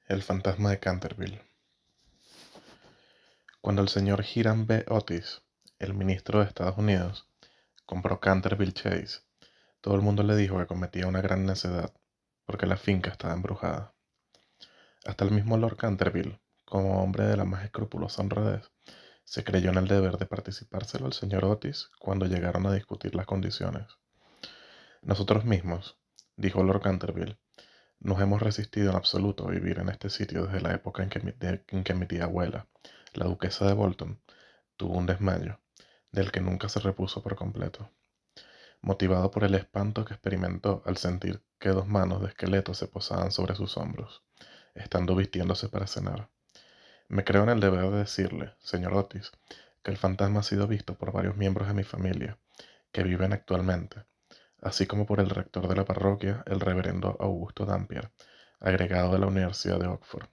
El fantasma de Canterville. Cuando el señor Hiram B. Otis, el ministro de Estados Unidos, compró Canterville Chase, todo el mundo le dijo que cometía una gran necedad, porque la finca estaba embrujada. Hasta el mismo Lord Canterville, como hombre de la más escrupulosa honradez, se creyó en el deber de participárselo al señor Otis cuando llegaron a discutir las condiciones. Nosotros mismos, dijo Lord Canterville, nos hemos resistido en absoluto a vivir en este sitio desde la época en que mi tía abuela, la duquesa de Bolton, tuvo un desmayo, del que nunca se repuso por completo, motivado por el espanto que experimentó al sentir que dos manos de esqueleto se posaban sobre sus hombros, estando vistiéndose para cenar. Me creo en el deber de decirle, señor Otis, que el fantasma ha sido visto por varios miembros de mi familia, que viven actualmente, así como por el rector de la parroquia, el reverendo Augusto Dampier, agregado de la Universidad de Oxford.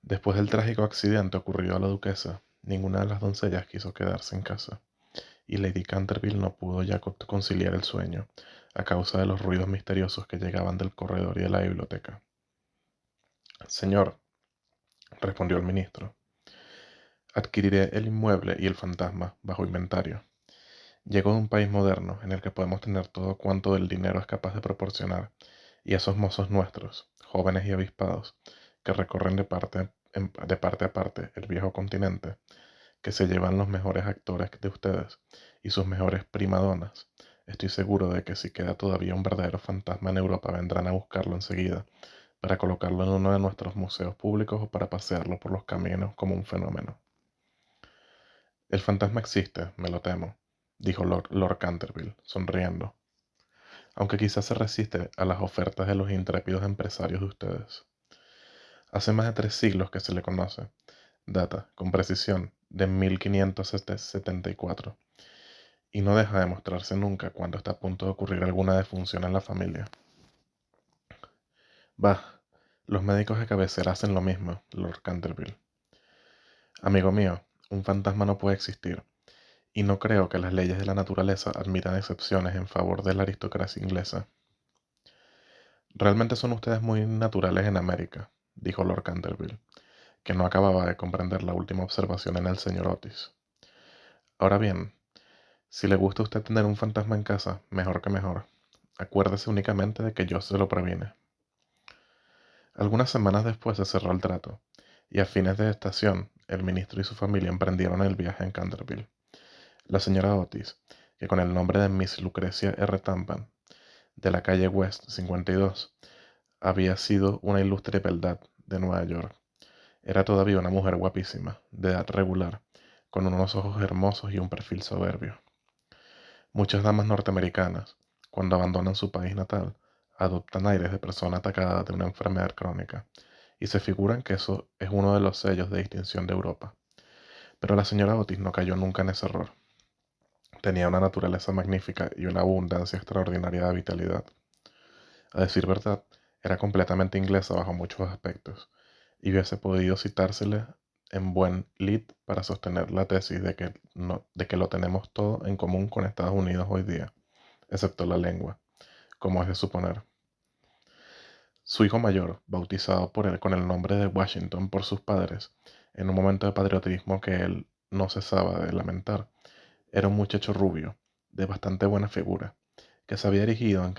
Después del trágico accidente ocurrido a la duquesa, ninguna de las doncellas quiso quedarse en casa, y Lady Canterville no pudo ya conciliar el sueño, a causa de los ruidos misteriosos que llegaban del corredor y de la biblioteca. Señor, respondió el ministro, adquiriré el inmueble y el fantasma bajo inventario. Llego de un país moderno en el que podemos tener todo cuanto el dinero es capaz de proporcionar, y esos mozos nuestros, jóvenes y avispados, que recorren de parte a parte el viejo continente, que se llevan los mejores actores de ustedes y sus mejores primadonas. Estoy seguro de que si queda todavía un verdadero fantasma en Europa vendrán a buscarlo enseguida, para colocarlo en uno de nuestros museos públicos o para pasearlo por los caminos como un fenómeno. El fantasma existe, me lo temo, dijo Lord Canterville, sonriendo, aunque quizás se resiste a las ofertas de los intrépidos empresarios de ustedes. Hace más de 3 siglos que se le conoce, data, con precisión, de 1574, y no deja de mostrarse nunca cuando está a punto de ocurrir alguna defunción en la familia. Bah, los médicos de cabecera hacen lo mismo, Lord Canterville. Amigo mío, un fantasma no puede existir, y no creo que las leyes de la naturaleza admitan excepciones en favor de la aristocracia inglesa. Realmente son ustedes muy naturales en América, dijo Lord Canterville, que no acababa de comprender la última observación en el señor Otis. Ahora bien, si le gusta a usted tener un fantasma en casa, mejor que mejor. Acuérdese únicamente de que yo se lo previne. Algunas semanas después se cerró el trato, y a fines de estación, el ministro y su familia emprendieron el viaje en Canterville. La señora Otis, que con el nombre de Miss Lucrecia R. Tampan, de la calle West 52, había sido una ilustre beldad de Nueva York. Era todavía una mujer guapísima, de edad regular, con unos ojos hermosos y un perfil soberbio. Muchas damas norteamericanas, cuando abandonan su país natal, adoptan aires de persona atacada de una enfermedad crónica, y se figuran que eso es uno de los sellos de distinción de Europa. Pero la señora Otis no cayó nunca en ese error. Tenía una naturaleza magnífica y una abundancia extraordinaria de vitalidad. A decir verdad, era completamente inglesa bajo muchos aspectos, y hubiese podido citársele en buen lid para sostener la tesis de que lo tenemos todo en común con Estados Unidos hoy día, excepto la lengua, como es de suponer. Su hijo mayor, bautizado por él con el nombre de Washington por sus padres, en un momento de patriotismo que él no cesaba de lamentar, era un muchacho rubio, de bastante buena figura, que se había erigido en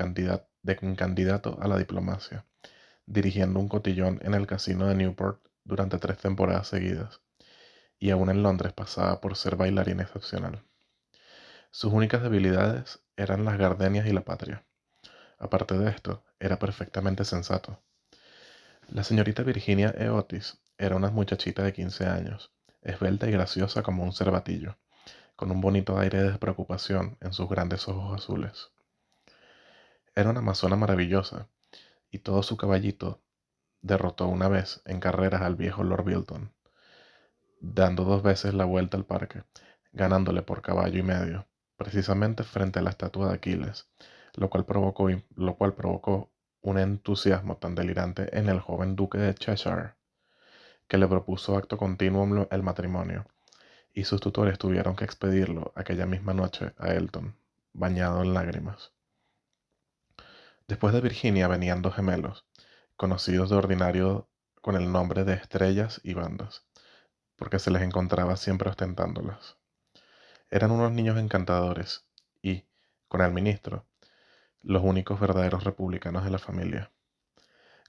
candidato a la diplomacia, dirigiendo un cotillón en el casino de Newport durante 3 temporadas seguidas, y aún en Londres pasaba por ser bailarín excepcional. Sus únicas debilidades eran las gardenias y la patria. Aparte de esto, era perfectamente sensato. La señorita Virginia E. Otis era una muchachita de 15 años, esbelta y graciosa como un cervatillo, con un bonito aire de despreocupación en sus grandes ojos azules. Era una amazona maravillosa, y todo su caballito derrotó una vez en carreras al viejo Lord Bilton, dando 2 veces la vuelta al parque, ganándole por caballo y medio, precisamente frente a la estatua de Aquiles, lo cual provocó un entusiasmo tan delirante en el joven duque de Cheshire, que le propuso acto continuo el matrimonio, y sus tutores tuvieron que expedirlo aquella misma noche a Elton, bañado en lágrimas. Después de Virginia venían 2 gemelos, conocidos de ordinario con el nombre de estrellas y bandas, porque se les encontraba siempre ostentándolas. Eran unos niños encantadores y, con el ministro, los únicos verdaderos republicanos de la familia.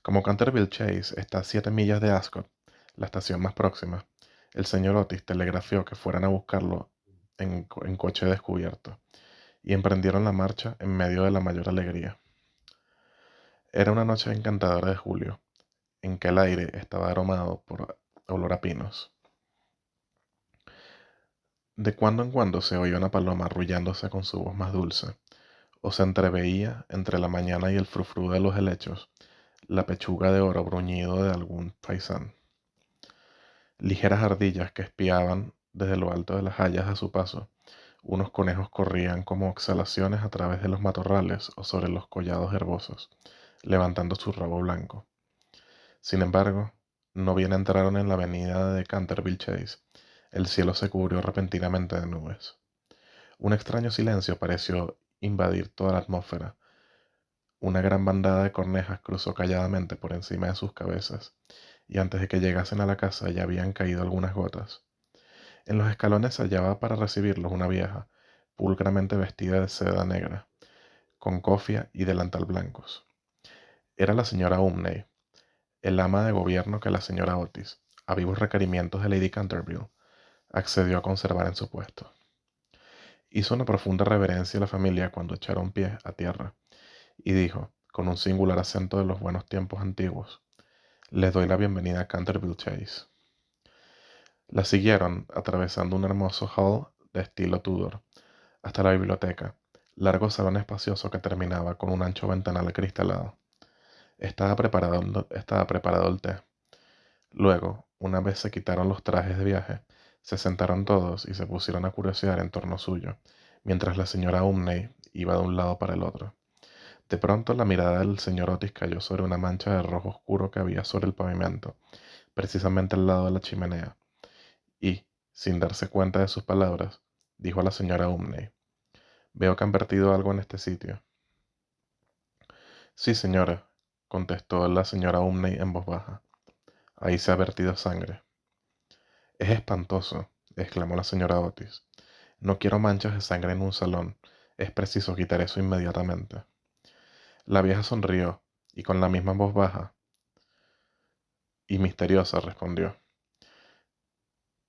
Como Canterville Chase está a 7 millas de Ascot, la estación más próxima, el señor Otis telegrafió que fueran a buscarlo en coche descubierto, y emprendieron la marcha en medio de la mayor alegría. Era una noche encantadora de julio, en que el aire estaba aromado por olor a pinos. De cuando en cuando se oía una paloma arrullándose con su voz más dulce, o se entreveía entre la mañana y el frufrú de los helechos la pechuga de oro bruñido de algún faisán. Ligeras ardillas que espiaban desde lo alto de las hayas a su paso. Unos conejos corrían como exhalaciones a través de los matorrales o sobre los collados herbosos, levantando su rabo blanco. Sin embargo, no bien entraron en la avenida de Canterville Chase, el cielo se cubrió repentinamente de nubes. Un extraño silencio pareció invadir toda la atmósfera. Una gran bandada de cornejas cruzó calladamente por encima de sus cabezas, y antes de que llegasen a la casa ya habían caído algunas gotas. En los escalones se hallaba para recibirlos una vieja, pulcramente vestida de seda negra, con cofia y delantal blancos. Era la señora Umney, el ama de gobierno que la señora Otis, a vivos requerimientos de Lady Canterville, accedió a conservar en su puesto. Hizo una profunda reverencia a la familia cuando echaron pie a tierra, y dijo, con un singular acento de los buenos tiempos antiguos, «Les doy la bienvenida a Canterville Chase». La siguieron, atravesando un hermoso hall de estilo Tudor, hasta la biblioteca, largo salón espacioso que terminaba con un ancho ventanal acristalado. Estaba preparado el té. Luego, una vez se quitaron los trajes de viaje, se sentaron todos y se pusieron a curiosear en torno suyo, mientras la señora Umney iba de un lado para el otro. De pronto la mirada del señor Otis cayó sobre una mancha de rojo oscuro que había sobre el pavimento, precisamente al lado de la chimenea, y, sin darse cuenta de sus palabras, dijo a la señora Umney, «Veo que han vertido algo en este sitio». «Sí, señora», contestó la señora Umney en voz baja. «Ahí se ha vertido sangre». «Es espantoso», exclamó la señora Otis. «No quiero manchas de sangre en un salón. Es preciso quitar eso inmediatamente». La vieja sonrió, y con la misma voz baja y misteriosa respondió,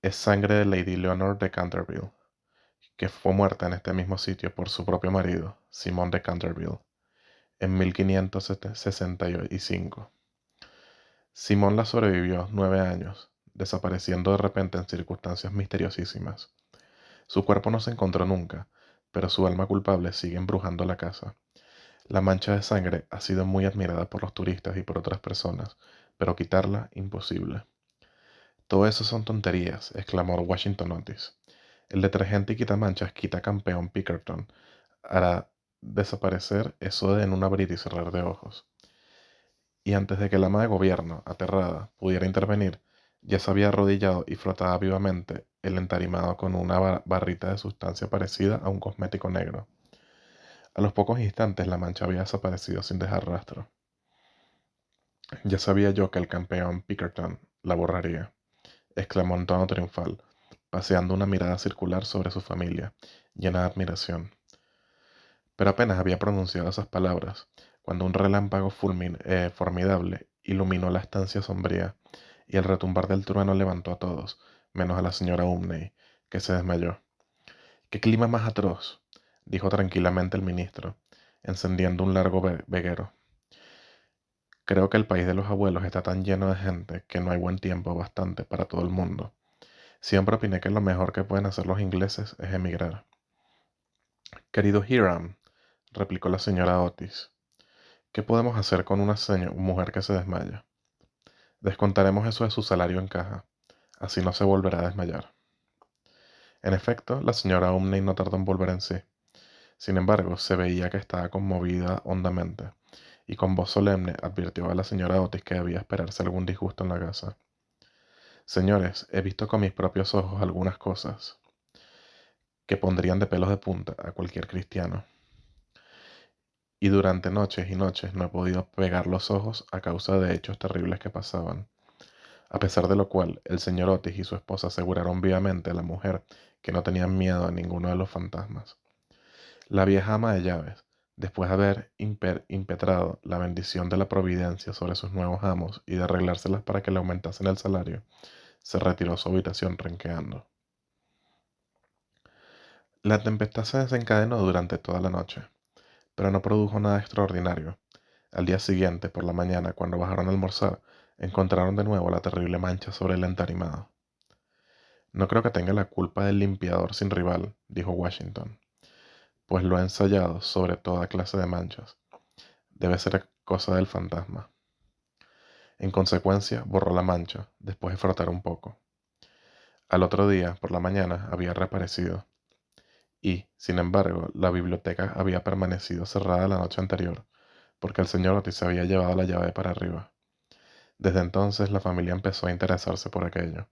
«Es sangre de Lady Leonor de Canterville, que fue muerta en este mismo sitio por su propio marido, Simón de Canterville, en 1565. Simón la sobrevivió 9 años, desapareciendo de repente en circunstancias misteriosísimas. Su cuerpo no se encontró nunca, pero su alma culpable sigue embrujando la casa. La mancha de sangre ha sido muy admirada por los turistas y por otras personas, pero quitarla imposible». «Todo eso son tonterías», exclamó Washington Otis. «El detergente y quitamanchas quita campeón Pickerton hará desaparecer eso de en un abrir y cerrar de ojos». Y antes de que la ama de gobierno, aterrada, pudiera intervenir, ya se había arrodillado y frotaba vivamente el entarimado con una barrita de sustancia parecida a un cosmético negro. A los pocos instantes la mancha había desaparecido sin dejar rastro. «Ya sabía yo que el campeón Pickerton la borraría», exclamó en tono triunfal, paseando una mirada circular sobre su familia, llena de admiración. Pero apenas había pronunciado esas palabras, cuando un relámpago formidable iluminó la estancia sombría, y el retumbar del trueno levantó a todos, menos a la señora Umney, que se desmayó. «¡Qué clima más atroz!», dijo tranquilamente el ministro, encendiendo un largo veguero. «Creo que el país de los abuelos está tan lleno de gente que no hay buen tiempo bastante para todo el mundo. Siempre opiné que lo mejor que pueden hacer los ingleses es emigrar». «Querido Hiram», replicó la señora Otis, «¿qué podemos hacer con una mujer que se desmaya? Descontaremos eso de su salario en caja. Así no se volverá a desmayar». En efecto, la señora Umney no tardó en volver en sí. Sin embargo, se veía que estaba conmovida hondamente, y con voz solemne advirtió a la señora Otis que debía esperarse algún disgusto en la casa. «Señores, he visto con mis propios ojos algunas cosas que pondrían de pelos de punta a cualquier cristiano. y durante noches y noches no he podido pegar los ojos a causa de hechos terribles que pasaban. A pesar de lo cual, el señor Otis y su esposa aseguraron vivamente a la mujer que no tenían miedo a ninguno de los fantasmas. La vieja ama de llaves, después de haber impetrado la bendición de la providencia sobre sus nuevos amos y de arreglárselas para que le aumentasen el salario, se retiró a su habitación renqueando. La tempestad se desencadenó durante toda la noche, pero no produjo nada extraordinario. Al día siguiente, por la mañana, cuando bajaron a almorzar, encontraron de nuevo la terrible mancha sobre el entarimado. No creo que tenga la culpa del limpiador sin rival, dijo Washington, pues lo ha ensayado sobre toda clase de manchas. Debe ser cosa del fantasma. En consecuencia, borró la mancha, después de frotar un poco. Al otro día, por la mañana, había reaparecido, y, sin embargo, la biblioteca había permanecido cerrada la noche anterior, porque el señor Otis se había llevado la llave para arriba. Desde entonces la familia empezó a interesarse por aquello.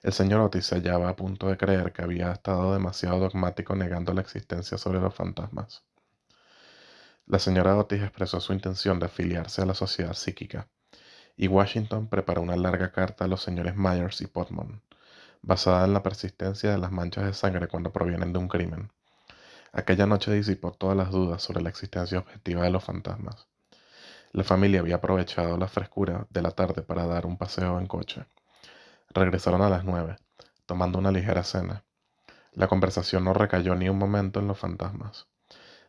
El señor Otis se hallaba a punto de creer que había estado demasiado dogmático negando la existencia sobre los fantasmas. La señora Otis expresó su intención de afiliarse a la sociedad psíquica, y Washington preparó una larga carta a los señores Myers y Putnam, basada en la persistencia de las manchas de sangre cuando provienen de un crimen. Aquella noche disipó todas las dudas sobre la existencia objetiva de los fantasmas. La familia había aprovechado la frescura de la tarde para dar un paseo en coche. Regresaron a las 9, tomando una ligera cena. La conversación no recayó ni un momento en los fantasmas,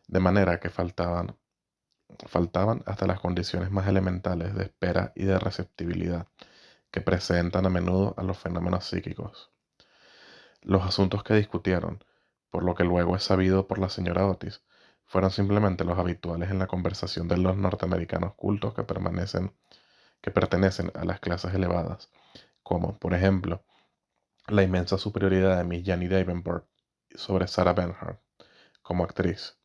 de manera que faltaban hasta las condiciones más elementales de espera y de receptibilidad que presentan a menudo a los fenómenos psíquicos. Los asuntos que discutieron, por lo que luego es sabido por la señora Otis, fueron simplemente los habituales en la conversación de los norteamericanos cultos que pertenecen a las clases elevadas, como, por ejemplo, la inmensa superioridad de Miss Janie Davenport sobre Sarah Bernhardt como actriz,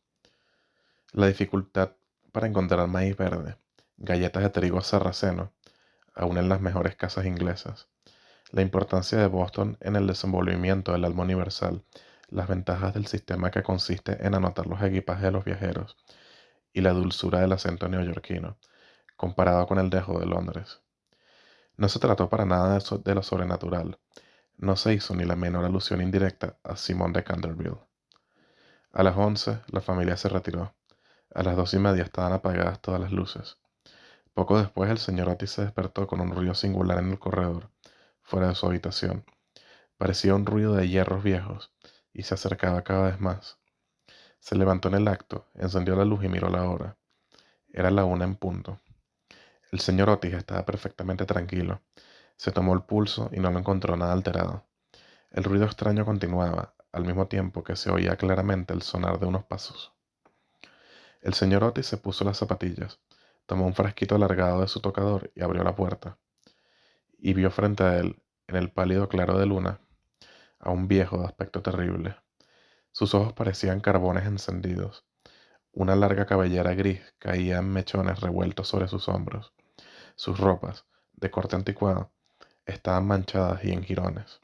la dificultad para encontrar maíz verde, galletas de trigo sarraceno, aun en las mejores casas inglesas, la importancia de Boston en el desenvolvimiento del alma universal, las ventajas del sistema que consiste en anotar los equipajes de los viajeros, y la dulzura del acento neoyorquino, comparado con el dejo de Londres. No se trató para nada de lo sobrenatural. No se hizo ni la menor alusión indirecta a Simón de Canterville. A las 11 la familia se retiró. A las 2:30 estaban apagadas todas las luces. Poco después el señor Otis se despertó con un ruido singular en el corredor, fuera de su habitación. Parecía un ruido de hierros viejos, y se acercaba cada vez más. Se levantó en el acto, encendió la luz y miró la hora. Era la 1 en punto. El señor Otis estaba perfectamente tranquilo. Se tomó el pulso y no lo encontró nada alterado. El ruido extraño continuaba, al mismo tiempo que se oía claramente el sonar de unos pasos. El señor Otis se puso las zapatillas, tomó un frasquito alargado de su tocador y abrió la puerta. Y vio frente a él, en el pálido claro de luna, a un viejo de aspecto terrible. Sus ojos parecían carbones encendidos. Una larga cabellera gris caía en mechones revueltos sobre sus hombros. Sus ropas, de corte anticuado, estaban manchadas y en jirones.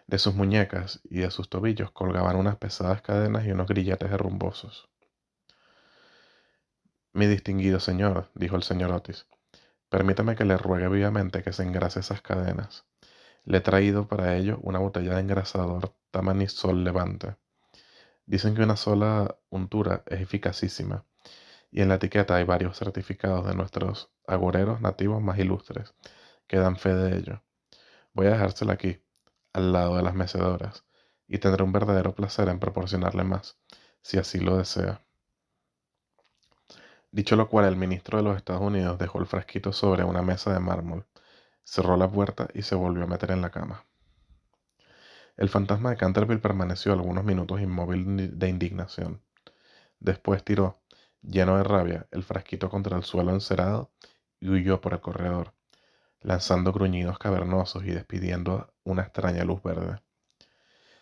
De sus muñecas y de sus tobillos colgaban unas pesadas cadenas y unos grilletes herrumbosos. Mi distinguido señor, dijo el señor Otis, permítame que le ruegue vivamente que se engrase esas cadenas. Le he traído para ello una botella de engrasador Tamanisol Levante. Dicen que una sola untura es eficacísima, y en la etiqueta hay varios certificados de nuestros agoreros nativos más ilustres, que dan fe de ello. Voy a dejársela aquí, al lado de las mecedoras, y tendré un verdadero placer en proporcionarle más, si así lo desea. Dicho lo cual, el ministro de los Estados Unidos dejó el frasquito sobre una mesa de mármol, cerró la puerta y se volvió a meter en la cama. El fantasma de Canterville permaneció algunos minutos inmóvil de indignación. Después tiró, lleno de rabia, el frasquito contra el suelo encerado y huyó por el corredor, lanzando gruñidos cavernosos y despidiendo una extraña luz verde.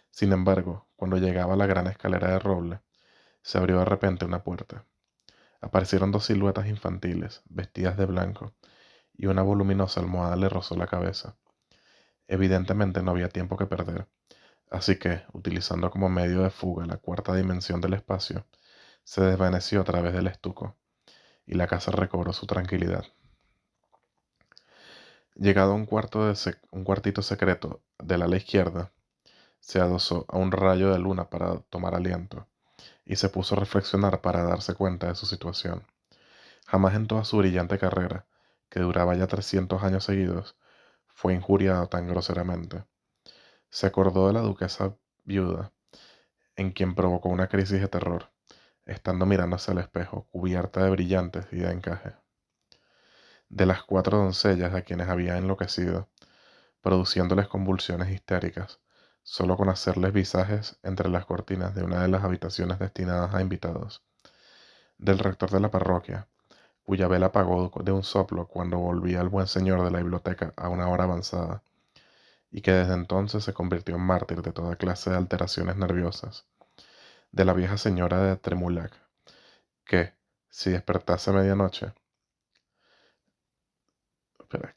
Sin embargo, cuando llegaba a la gran escalera de roble, se abrió de repente una puerta. Aparecieron dos siluetas infantiles, vestidas de blanco, y una voluminosa almohada le rozó la cabeza. Evidentemente no había tiempo que perder, así que, utilizando como medio de fuga la cuarta dimensión del espacio, se desvaneció a través del estuco y la casa recobró su tranquilidad. Llegado a un cuartito secreto del ala izquierda, se adosó a un rayo de luna para tomar aliento y se puso a reflexionar para darse cuenta de su situación. Jamás en toda su brillante carrera, que duraba ya 300 años seguidos, fue injuriado tan groseramente. Se acordó de la duquesa viuda, en quien provocó una crisis de terror, estando mirándose al espejo, cubierta de brillantes y de encaje. De las 4 doncellas a quienes había enloquecido, produciéndoles convulsiones histéricas, solo con hacerles visajes entre las cortinas de una de las habitaciones destinadas a invitados. Del rector de la parroquia, cuya vela apagó de un soplo cuando volvía el buen señor de la biblioteca a una hora avanzada, y que desde entonces se convirtió en mártir de toda clase de alteraciones nerviosas. De la vieja señora de Tremulac, que, si despertase a medianoche,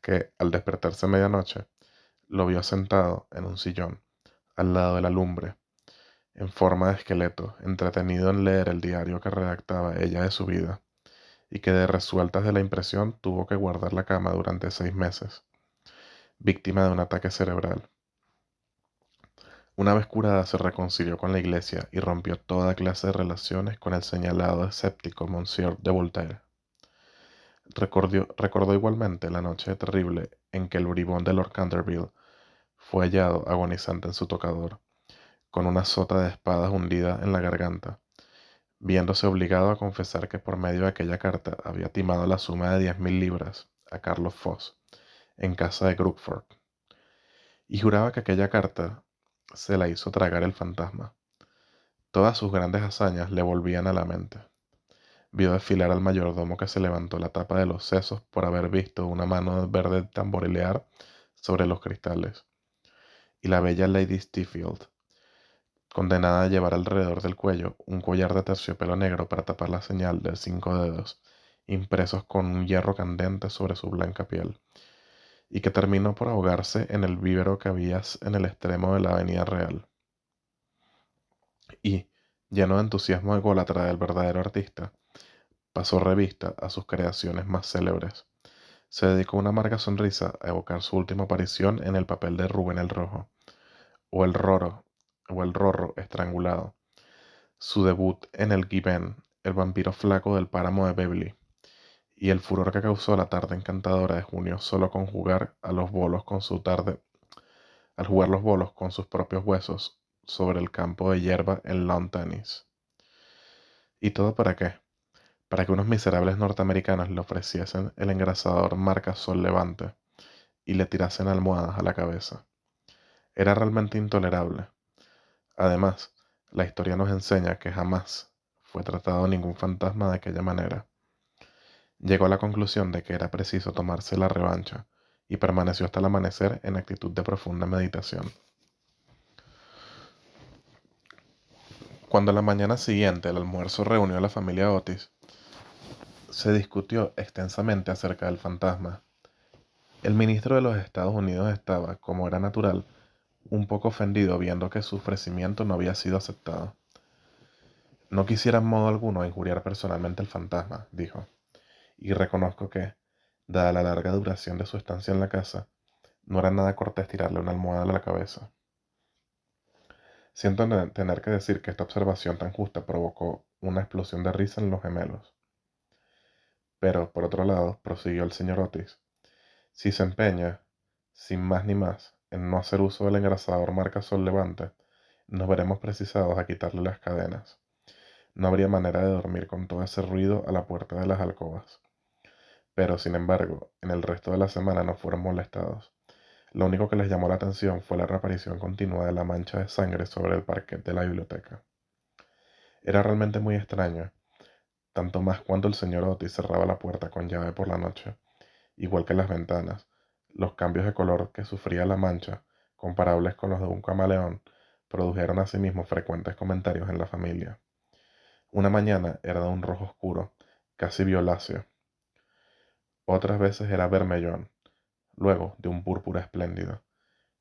que al despertarse a medianoche, lo vio sentado en un sillón, al lado de la lumbre, en forma de esqueleto, entretenido en leer el diario que redactaba ella de su vida, y que de resueltas de la impresión tuvo que guardar la cama durante 6 meses, víctima de un ataque cerebral. Una vez curada se reconcilió con la iglesia y rompió toda clase de relaciones con el señalado escéptico Monsieur de Voltaire. Recordó igualmente la noche terrible en que el bribón de Lord Canterville fue hallado agonizante en su tocador, con una sota de espadas hundida en la garganta, viéndose obligado a confesar que por medio de aquella carta había timado la suma de 10.000 libras a Carlos Foss, en casa de Crookford, y juraba que aquella carta se la hizo tragar el fantasma. Todas sus grandes hazañas le volvían a la mente. Vio desfilar al mayordomo que se levantó la tapa de los sesos por haber visto una mano verde tamborilear sobre los cristales, y la bella Lady Steefield, condenada a llevar alrededor del cuello un collar de terciopelo negro para tapar la señal de 5 dedos, impresos con un hierro candente sobre su blanca piel, y que terminó por ahogarse en el vívero que había en el extremo de la avenida Real. Y, lleno de entusiasmo ególatra del verdadero artista, pasó revista a sus creaciones más célebres. Se dedicó una amarga sonrisa a evocar su última aparición en el papel de Rubén el Rojo, o el Rorro estrangulado, su debut en el Given, el vampiro flaco del páramo de Beverly, y el furor que causó la tarde encantadora de junio solo con jugar a los bolos con su tarde, al jugar los bolos con sus propios huesos sobre el campo de hierba en lawn tennis. ¿Y todo para qué? Para que unos miserables norteamericanos le ofreciesen el engrasador marca Sol Levante y le tirasen almohadas a la cabeza. Era realmente intolerable. Además, la historia nos enseña que jamás fue tratado ningún fantasma de aquella manera. Llegó a la conclusión de que era preciso tomarse la revancha y permaneció hasta el amanecer en actitud de profunda meditación. Cuando la mañana siguiente el almuerzo reunió a la familia Otis, se discutió extensamente acerca del fantasma. El ministro de los Estados Unidos estaba, como era natural, un poco ofendido viendo que su ofrecimiento no había sido aceptado. No quisiera en modo alguno injuriar personalmente al fantasma, dijo, y reconozco que, dada la larga duración de su estancia en la casa, no era nada cortés tirarle una almohada a la cabeza. Siento tener que decir que esta observación tan justa provocó una explosión de risa en los gemelos. Pero, por otro lado, prosiguió el señor Otis, si se empeña, sin más ni más, en no hacer uso del engrasador marca Sol Levante, nos veremos precisados a quitarle las cadenas. No habría manera de dormir con todo ese ruido a la puerta de las alcobas. Pero, sin embargo, en el resto de la semana no fueron molestados. Lo único que les llamó la atención fue la reaparición continua de la mancha de sangre sobre el parquet de la biblioteca. Era realmente muy extraño, tanto más cuando el señor Otis cerraba la puerta con llave por la noche, igual que las ventanas. Los cambios de color que sufría la mancha, comparables con los de un camaleón, produjeron asimismo frecuentes comentarios en la familia. Una mañana era de un rojo oscuro, casi violáceo. Otras veces era vermellón, luego de un púrpura espléndido.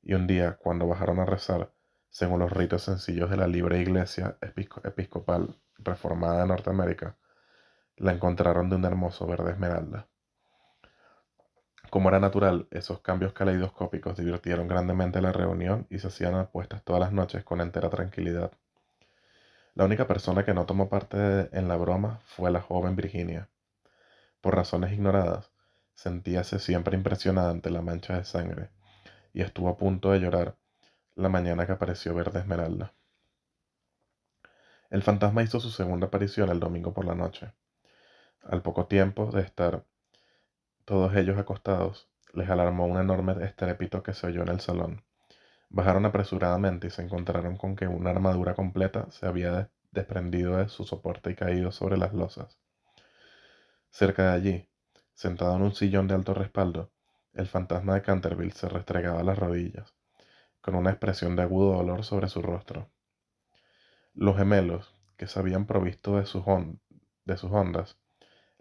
Y un día, cuando bajaron a rezar, según los ritos sencillos de la libre iglesia episcopal reformada de Norteamérica, la encontraron de un hermoso verde esmeralda. Como era natural, esos cambios caleidoscópicos divirtieron grandemente la reunión y se hacían apuestas todas las noches con entera tranquilidad. La única persona que no tomó parte en la broma fue la joven Virginia. Por razones ignoradas, sentíase siempre impresionada ante la mancha de sangre, y estuvo a punto de llorar la mañana que apareció verde esmeralda. El fantasma hizo su segunda aparición el domingo por la noche. Al poco tiempo de estar todos ellos acostados, les alarmó un enorme estrépito que se oyó en el salón. Bajaron apresuradamente y se encontraron con que una armadura completa se había desprendido de su soporte y caído sobre las losas. Cerca de allí, sentado en un sillón de alto respaldo, el fantasma de Canterville se restregaba las rodillas, con una expresión de agudo dolor sobre su rostro. Los gemelos, que se habían provisto de sus hondas,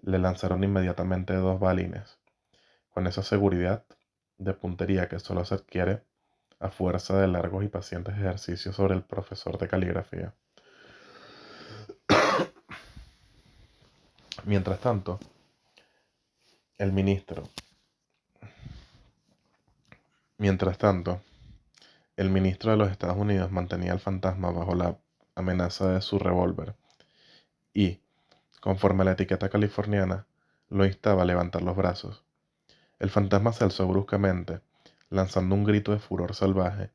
le lanzaron inmediatamente 2 balines, con esa seguridad de puntería que solo se adquiere a fuerza de largos y pacientes ejercicios sobre el profesor de caligrafía. Mientras tanto, el ministro, mientras tanto, el ministro de los Estados Unidos mantenía al fantasma bajo la amenaza de su revólver y, conforme a la etiqueta californiana, lo instaba a levantar los brazos. El fantasma se alzó bruscamente, lanzando un grito de furor salvaje,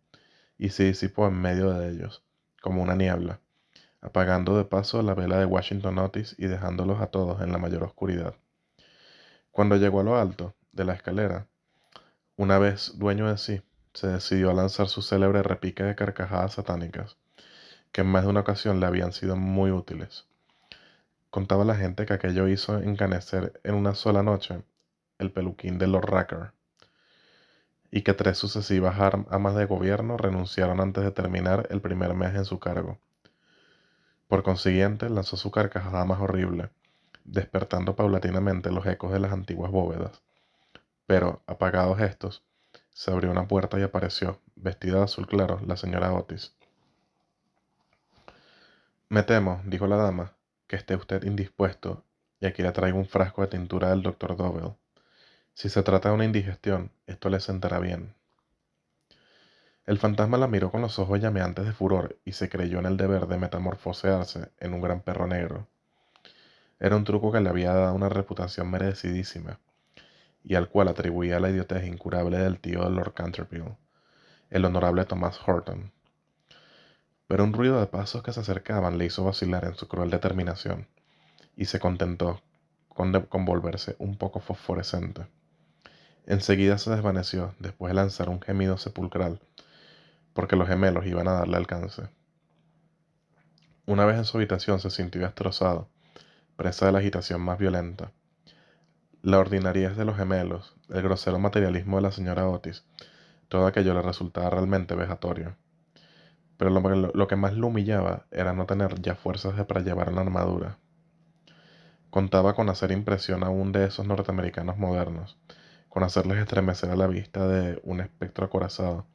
y se disipó en medio de ellos, como una niebla, apagando de paso la vela de Washington Otis y dejándolos a todos en la mayor oscuridad. Cuando llegó a lo alto de la escalera, una vez dueño de sí, se decidió a lanzar su célebre repique de carcajadas satánicas, que en más de una ocasión le habían sido muy útiles. Contaba la gente que aquello hizo encanecer en una sola noche el peluquín de Lord Racker, y que 3 sucesivas amas de gobierno renunciaron antes de terminar el primer mes en su cargo. Por consiguiente, lanzó su carcajada más horrible, despertando paulatinamente los ecos de las antiguas bóvedas. Pero, apagados estos, se abrió una puerta y apareció, vestida de azul claro, la señora Otis. Me temo, dijo la dama, que esté usted indispuesto, y aquí le traigo un frasco de tintura del doctor Dobell. Si se trata de una indigestión, esto le sentará bien. El fantasma la miró con los ojos llameantes de furor y se creyó en el deber de metamorfosearse en un gran perro negro. Era un truco que le había dado una reputación merecidísima, y al cual atribuía la idiotez incurable del tío de Lord Canterville, el honorable Thomas Horton. Pero un ruido de pasos que se acercaban le hizo vacilar en su cruel determinación, y se contentó con volverse un poco fosforescente. Enseguida se desvaneció, después de lanzar un gemido sepulcral, porque los gemelos iban a darle alcance. Una vez en su habitación se sintió destrozado, presa de la agitación más violenta. La ordinariez de los gemelos, el grosero materialismo de la señora Otis, todo aquello le resultaba realmente vejatorio. Pero lo que más lo humillaba era no tener ya fuerzas para llevar una armadura. Contaba con hacer impresión aún de esos norteamericanos modernos, con hacerles estremecer a la vista de un espectro acorazado,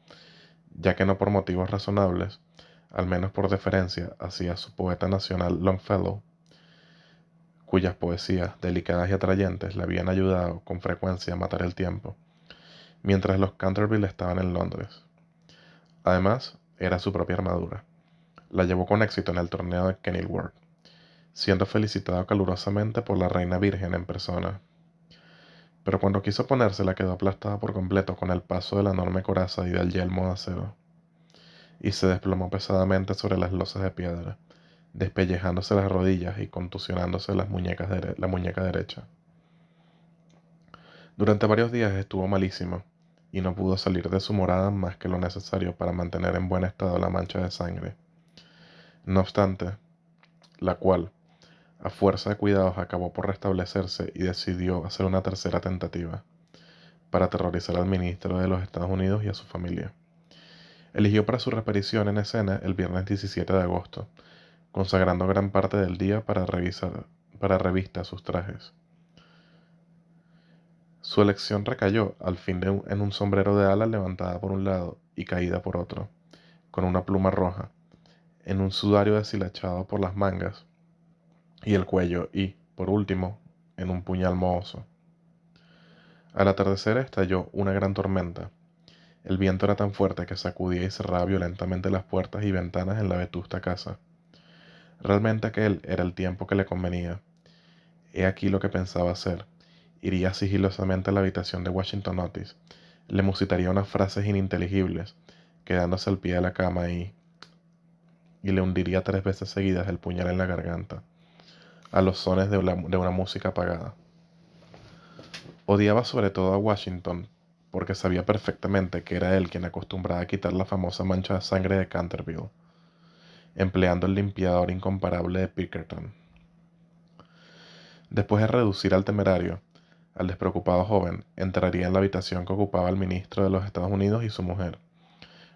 ya que no por motivos razonables, al menos por deferencia hacia su poeta nacional Longfellow, cuyas poesías, delicadas y atrayentes, le habían ayudado con frecuencia a matar el tiempo, mientras los Canterville estaban en Londres. Además, era su propia armadura. La llevó con éxito en el torneo de Kenilworth, siendo felicitado calurosamente por la reina virgen en persona. Pero cuando quiso ponérsela quedó aplastada por completo con el paso de la enorme coraza y del yelmo de acero, y se desplomó pesadamente sobre las losas de piedra, despellejándose las rodillas y contusionándose la muñeca derecha. Durante varios días estuvo malísimo, y no pudo salir de su morada más que lo necesario para mantener en buen estado la mancha de sangre. No obstante, la cual, a fuerza de cuidados, acabó por restablecerse y decidió hacer una tercera tentativa, para aterrorizar al ministro de los Estados Unidos y a su familia. Eligió para su reaparición en escena el viernes 17 de agosto, consagrando gran parte del día para revista sus trajes. Su elección recayó, al fin, en un sombrero de ala levantada por un lado y caída por otro, con una pluma roja, en un sudario deshilachado por las mangas, y el cuello y, por último, en un puñal mohoso. Al atardecer estalló una gran tormenta. El viento era tan fuerte que sacudía y cerraba violentamente las puertas y ventanas en la vetusta casa. Realmente aquel era el tiempo que le convenía. He aquí lo que pensaba hacer. Iría sigilosamente a la habitación de Washington Otis, le musitaría unas frases ininteligibles, quedándose al pie de la cama y le hundiría 3 veces seguidas el puñal en la garganta, a los sones de una música apagada. Odiaba sobre todo a Washington, porque sabía perfectamente que era él quien acostumbraba a quitar la famosa mancha de sangre de Canterville, empleando el limpiador incomparable de Pinkerton. Después de reducir al temerario, al despreocupado joven, entraría en la habitación que ocupaba el ministro de los Estados Unidos y su mujer.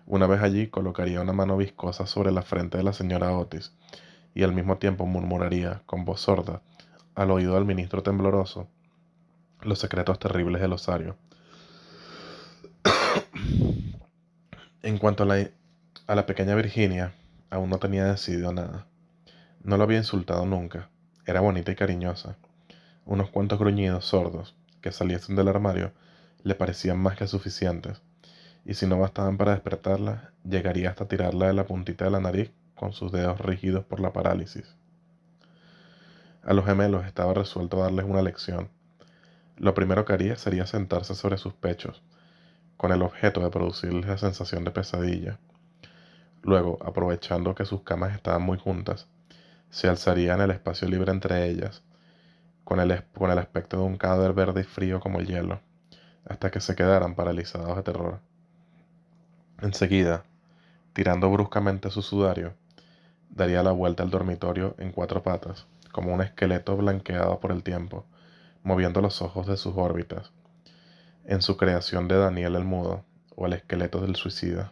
Una vez allí, colocaría una mano viscosa sobre la frente de la señora Otis y al mismo tiempo murmuraría, con voz sorda, al oído del ministro tembloroso, los secretos terribles del osario. En cuanto a la pequeña Virginia, aún no tenía decidido nada. No lo había insultado nunca. Era bonita y cariñosa. Unos cuantos gruñidos sordos, que saliesen del armario, le parecían más que suficientes, y si no bastaban para despertarla, llegaría hasta tirarla de la puntita de la nariz con sus dedos rígidos por la parálisis. A los gemelos estaba resuelto darles una lección. Lo primero que haría sería sentarse sobre sus pechos, con el objeto de producirles la sensación de pesadilla. Luego, aprovechando que sus camas estaban muy juntas, se alzaría en el espacio libre entre ellas, con el aspecto de un cadáver verde y frío como el hielo, hasta que se quedaran paralizados de terror. Enseguida, tirando bruscamente su sudario, daría la vuelta al dormitorio en 4 patas, como un esqueleto blanqueado por el tiempo, moviendo los ojos de sus órbitas, en su creación de Daniel el Mudo, o el esqueleto del suicida,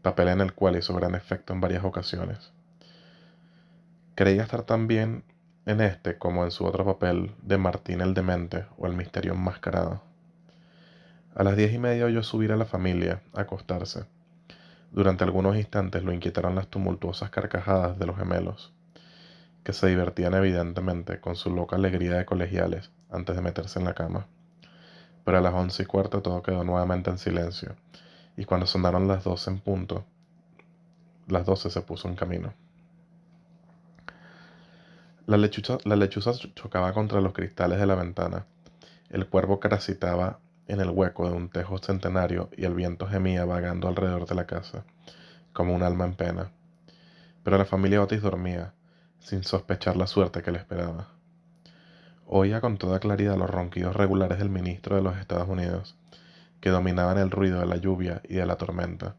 papel en el cual hizo gran efecto en varias ocasiones. Creía estar tan bien en este como en su otro papel de Martín el Demente o el Misterio Enmascarado. A las 10:30 oyó subir a la familia a acostarse. Durante algunos instantes lo inquietaron las tumultuosas carcajadas de los gemelos, que se divertían evidentemente con su loca alegría de colegiales antes de meterse en la cama. Pero a las 11:15 todo quedó nuevamente en silencio, y cuando sonaron las 12 en punto, las 12 se puso en camino. La lechuza chocaba contra los cristales de la ventana. El cuervo cracitaba en el hueco de un tejo centenario y el viento gemía vagando alrededor de la casa, como un alma en pena. Pero la familia Otis dormía, sin sospechar la suerte que le esperaba. Oía con toda claridad los ronquidos regulares del ministro de los Estados Unidos, que dominaban el ruido de la lluvia y de la tormenta.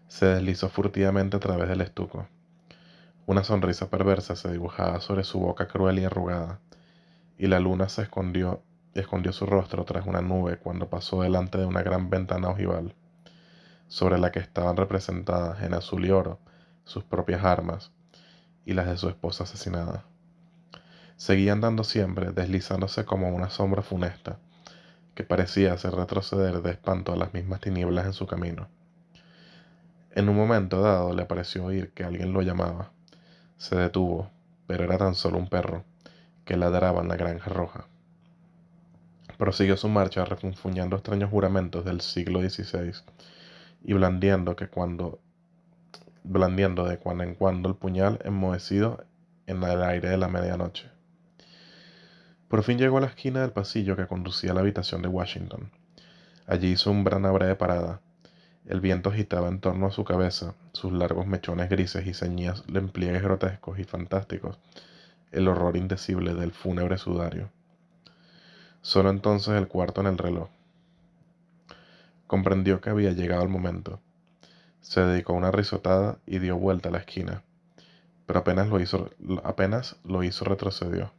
Se deslizó furtivamente a través del estuco. Una sonrisa perversa se dibujaba sobre su boca cruel y arrugada, y la luna escondió su rostro tras una nube cuando pasó delante de una gran ventana ojival, sobre la que estaban representadas en azul y oro sus propias armas y las de su esposa asesinada. Seguía andando siempre, deslizándose como una sombra funesta, que parecía hacer retroceder de espanto a las mismas tinieblas en su camino. En un momento dado le pareció oír que alguien lo llamaba. Se detuvo, pero era tan solo un perro, que ladraba en la granja roja. Prosiguió su marcha refunfuñando extraños juramentos del siglo XVI y blandiendo de cuando en cuando el puñal enmohecido en el aire de la medianoche. Por fin llegó a la esquina del pasillo que conducía a la habitación de Washington. Allí hizo una breve parada. El viento agitaba en torno a su cabeza sus largos mechones grises y ceñía en pliegues grotescos y fantásticos el horror indecible del fúnebre sudario. Solo entonces el cuarto en el reloj. Comprendió que había llegado el momento. Se dedicó a una risotada y dio vuelta a la esquina, pero apenas lo hizo retrocedió,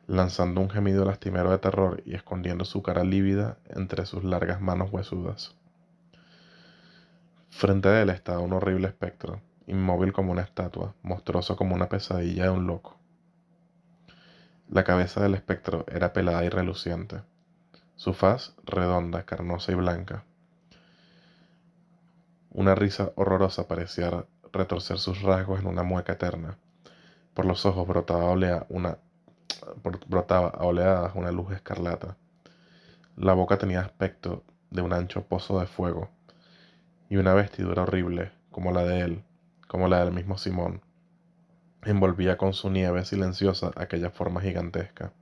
lanzando un gemido lastimero de terror y escondiendo su cara lívida entre sus largas manos huesudas. Frente a él estaba un horrible espectro, inmóvil como una estatua, monstruoso como una pesadilla de un loco. La cabeza del espectro era pelada y reluciente, su faz redonda, carnosa y blanca. Una risa horrorosa parecía retorcer sus rasgos en una mueca eterna, Por los ojos brotaba a oleadas una luz escarlata. La boca tenía aspecto de un ancho pozo de fuego, y una vestidura horrible, como la de él, como la del mismo Simón, envolvía con su nieve silenciosa aquella forma gigantesca.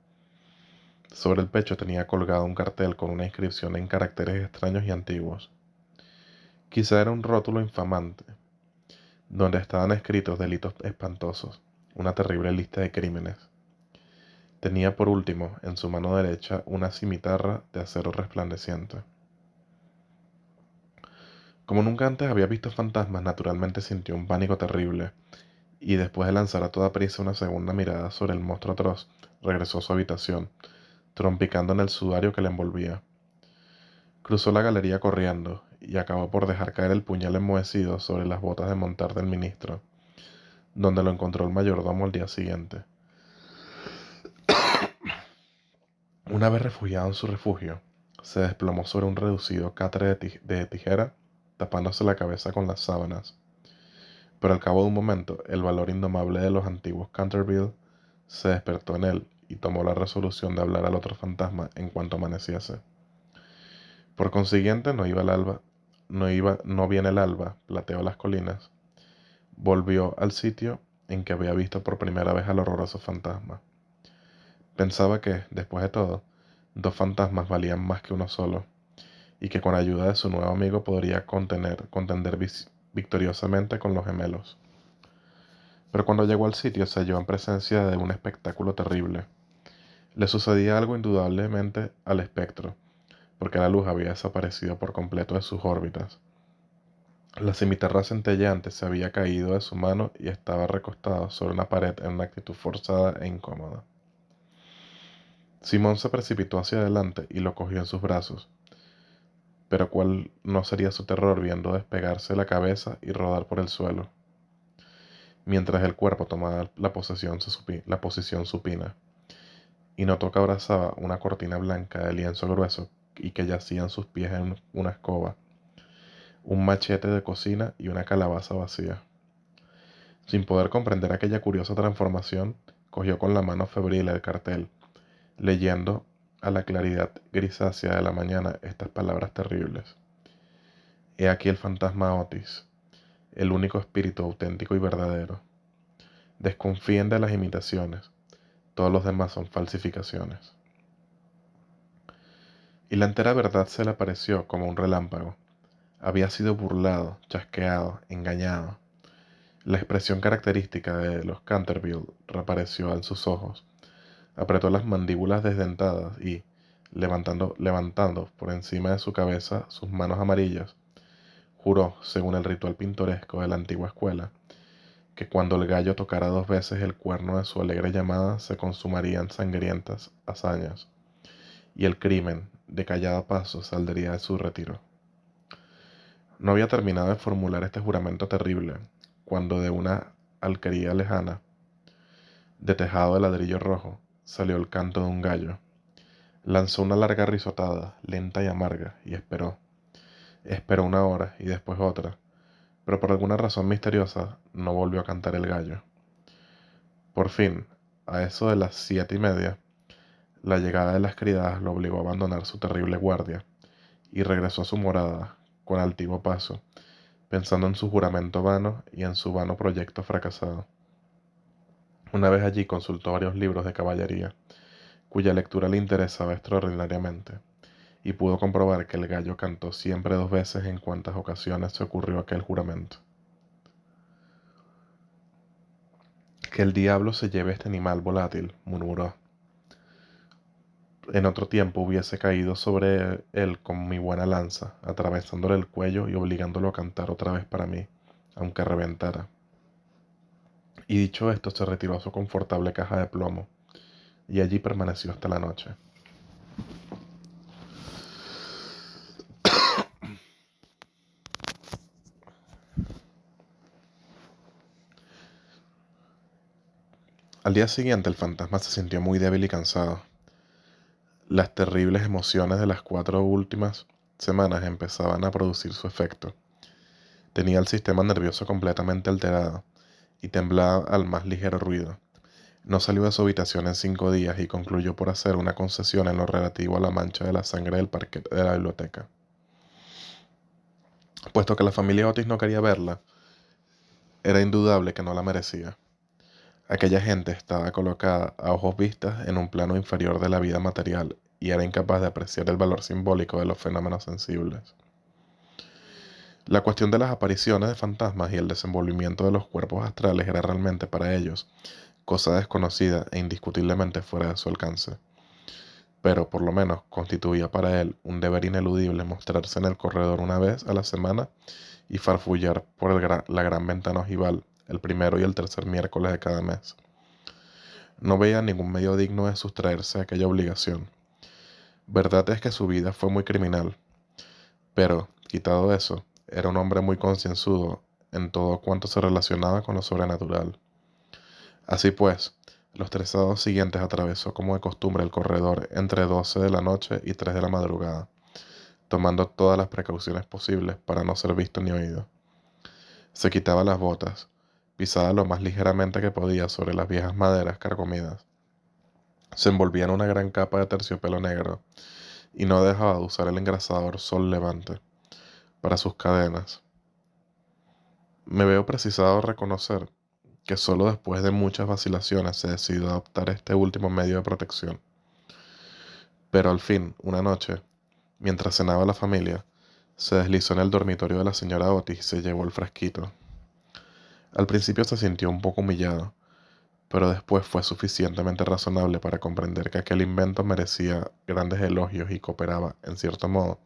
Sobre el pecho tenía colgado un cartel con una inscripción en caracteres extraños y antiguos. Quizá era un rótulo infamante, donde estaban escritos delitos espantosos, una terrible lista de crímenes. Tenía por último en su mano derecha una cimitarra de acero resplandeciente. Como nunca antes había visto fantasmas, naturalmente sintió un pánico terrible, y después de lanzar a toda prisa una segunda mirada sobre el monstruo atroz, regresó a su habitación, trompicando en el sudario que le envolvía. Cruzó la galería corriendo, y acabó por dejar caer el puñal enmohecido sobre las botas de montar del ministro, donde lo encontró el mayordomo al día siguiente. Una vez refugiado en su refugio, se desplomó sobre un reducido catre de tijera, tapándose la cabeza con las sábanas. Pero al cabo de un momento, el valor indomable de los antiguos Canterville se despertó en él y tomó la resolución de hablar al otro fantasma en cuanto amaneciese. Por consiguiente, no viene el alba, plateó las colinas. Volvió al sitio en que había visto por primera vez al horroroso fantasma. Pensaba que, después de todo, dos fantasmas valían más que uno solo, y que con ayuda de su nuevo amigo podría contender victoriosamente con los gemelos. Pero cuando llegó al sitio se halló en presencia de un espectáculo terrible. Le sucedía algo indudablemente al espectro, porque la luz había desaparecido por completo de sus órbitas. La cimitarra centelleante se había caído de su mano y estaba recostado sobre una pared en una actitud forzada e incómoda. Simón se precipitó hacia adelante y lo cogió en sus brazos, pero cuál no sería su terror viendo despegarse la cabeza y rodar por el suelo, mientras el cuerpo tomaba la posición supina, y notó que abrazaba una cortina blanca de lienzo grueso y que yacían sus pies en una escoba, un machete de cocina y una calabaza vacía. Sin poder comprender aquella curiosa transformación, cogió con la mano febril el cartel, leyendo a la claridad grisácea de la mañana estas palabras terribles. He aquí el fantasma Otis, el único espíritu auténtico y verdadero. Desconfíen de las imitaciones, todos los demás son falsificaciones. Y la entera verdad se le apareció como un relámpago. Había sido burlado, chasqueado, engañado. La expresión característica de los Canterville reapareció en sus ojos. Apretó las mandíbulas desdentadas y, levantando por encima de su cabeza sus manos amarillas, juró, según el ritual pintoresco de la antigua escuela, que cuando el gallo tocara 2 veces el cuerno de su alegre llamada se consumarían sangrientas hazañas, y el crimen, de callado paso, saldría de su retiro. No había terminado de formular este juramento terrible, cuando de una alquería lejana, de tejado de ladrillo rojo, salió el canto de un gallo. Lanzó una larga risotada, lenta y amarga, y esperó. Esperó una hora y después otra, pero por alguna razón misteriosa no volvió a cantar el gallo. Por fin, a eso de las 7:30, la llegada de las criadas lo obligó a abandonar su terrible guardia, y regresó a su morada, con altivo paso, pensando en su juramento vano y en su vano proyecto fracasado. Una vez allí consultó varios libros de caballería, cuya lectura le interesaba extraordinariamente, y pudo comprobar que el gallo cantó siempre 2 veces en cuantas ocasiones se ocurrió aquel juramento. Que el diablo se lleve este animal volátil, murmuró. En otro tiempo hubiese caído sobre él con mi buena lanza, atravesándole el cuello y obligándolo a cantar otra vez para mí, aunque reventara. Y dicho esto, se retiró a su confortable caja de plomo, y allí permaneció hasta la noche. Al día siguiente el fantasma se sintió muy débil y cansado. Las terribles emociones de las 4 últimas semanas empezaban a producir su efecto. Tenía el sistema nervioso completamente alterado y temblaba al más ligero ruido, No salió de su habitación en 5 días y concluyó por hacer una concesión en lo relativo a la mancha de la sangre del parquet de la biblioteca. Puesto que la familia Otis no quería verla, era indudable que no la merecía. Aquella gente estaba colocada a ojos vistas en un plano inferior de la vida material y era incapaz de apreciar el valor simbólico de los fenómenos sensibles. La cuestión de las apariciones de fantasmas y el desenvolvimiento de los cuerpos astrales era realmente para ellos cosa desconocida e indiscutiblemente fuera de su alcance, pero por lo menos constituía para él un deber ineludible mostrarse en el corredor una vez a la semana y farfullar por la gran ventana ojival el primero y el tercer miércoles de cada mes. No veía ningún medio digno de sustraerse a aquella obligación. Verdad es que su vida fue muy criminal, pero, quitado eso, era un hombre muy concienzudo en todo cuanto se relacionaba con lo sobrenatural. Así pues, los 3 sábados siguientes atravesó como de costumbre el corredor entre 12 de la noche y 3 de la madrugada, tomando todas las precauciones posibles para no ser visto ni oído. Se quitaba las botas, pisaba lo más ligeramente que podía sobre las viejas maderas carcomidas. Se envolvía en una gran capa de terciopelo negro y no dejaba de usar el engrasador Sol Levante para sus cadenas. Me veo precisado a reconocer que solo después de muchas vacilaciones se decidió adoptar este último medio de protección. Pero al fin, una noche, mientras cenaba la familia, se deslizó en el dormitorio de la señora Otis y se llevó el frasquito. Al principio se sintió un poco humillado, pero después fue suficientemente razonable para comprender que aquel invento merecía grandes elogios y cooperaba, en cierto modo,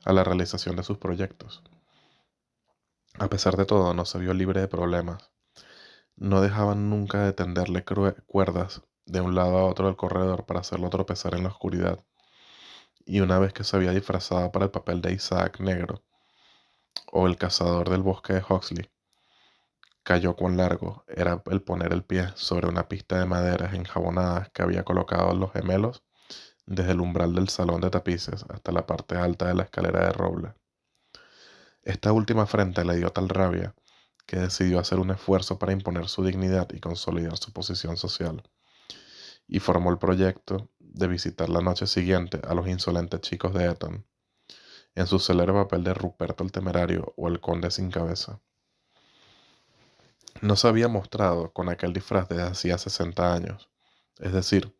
a la realización de sus proyectos. A pesar de todo, no se vio libre de problemas. No dejaban nunca de tenderle cuerdas de un lado a otro del corredor para hacerlo tropezar en la oscuridad. Y una vez que se había disfrazado para el papel de Isaac Negro, o el cazador del bosque de Huxley, cayó cuán largo era el poner el pie sobre una pista de maderas enjabonadas que había colocado los gemelos desde el umbral del salón de tapices hasta la parte alta de la escalera de roble. Esta última afrenta le dio tal rabia que decidió hacer un esfuerzo para imponer su dignidad y consolidar su posición social, y formó el proyecto de visitar la noche siguiente a los insolentes chicos de Eton, en su célebre papel de Ruperto el Temerario o el Conde sin Cabeza. No se había mostrado con aquel disfraz desde hacía 60 años, es decir,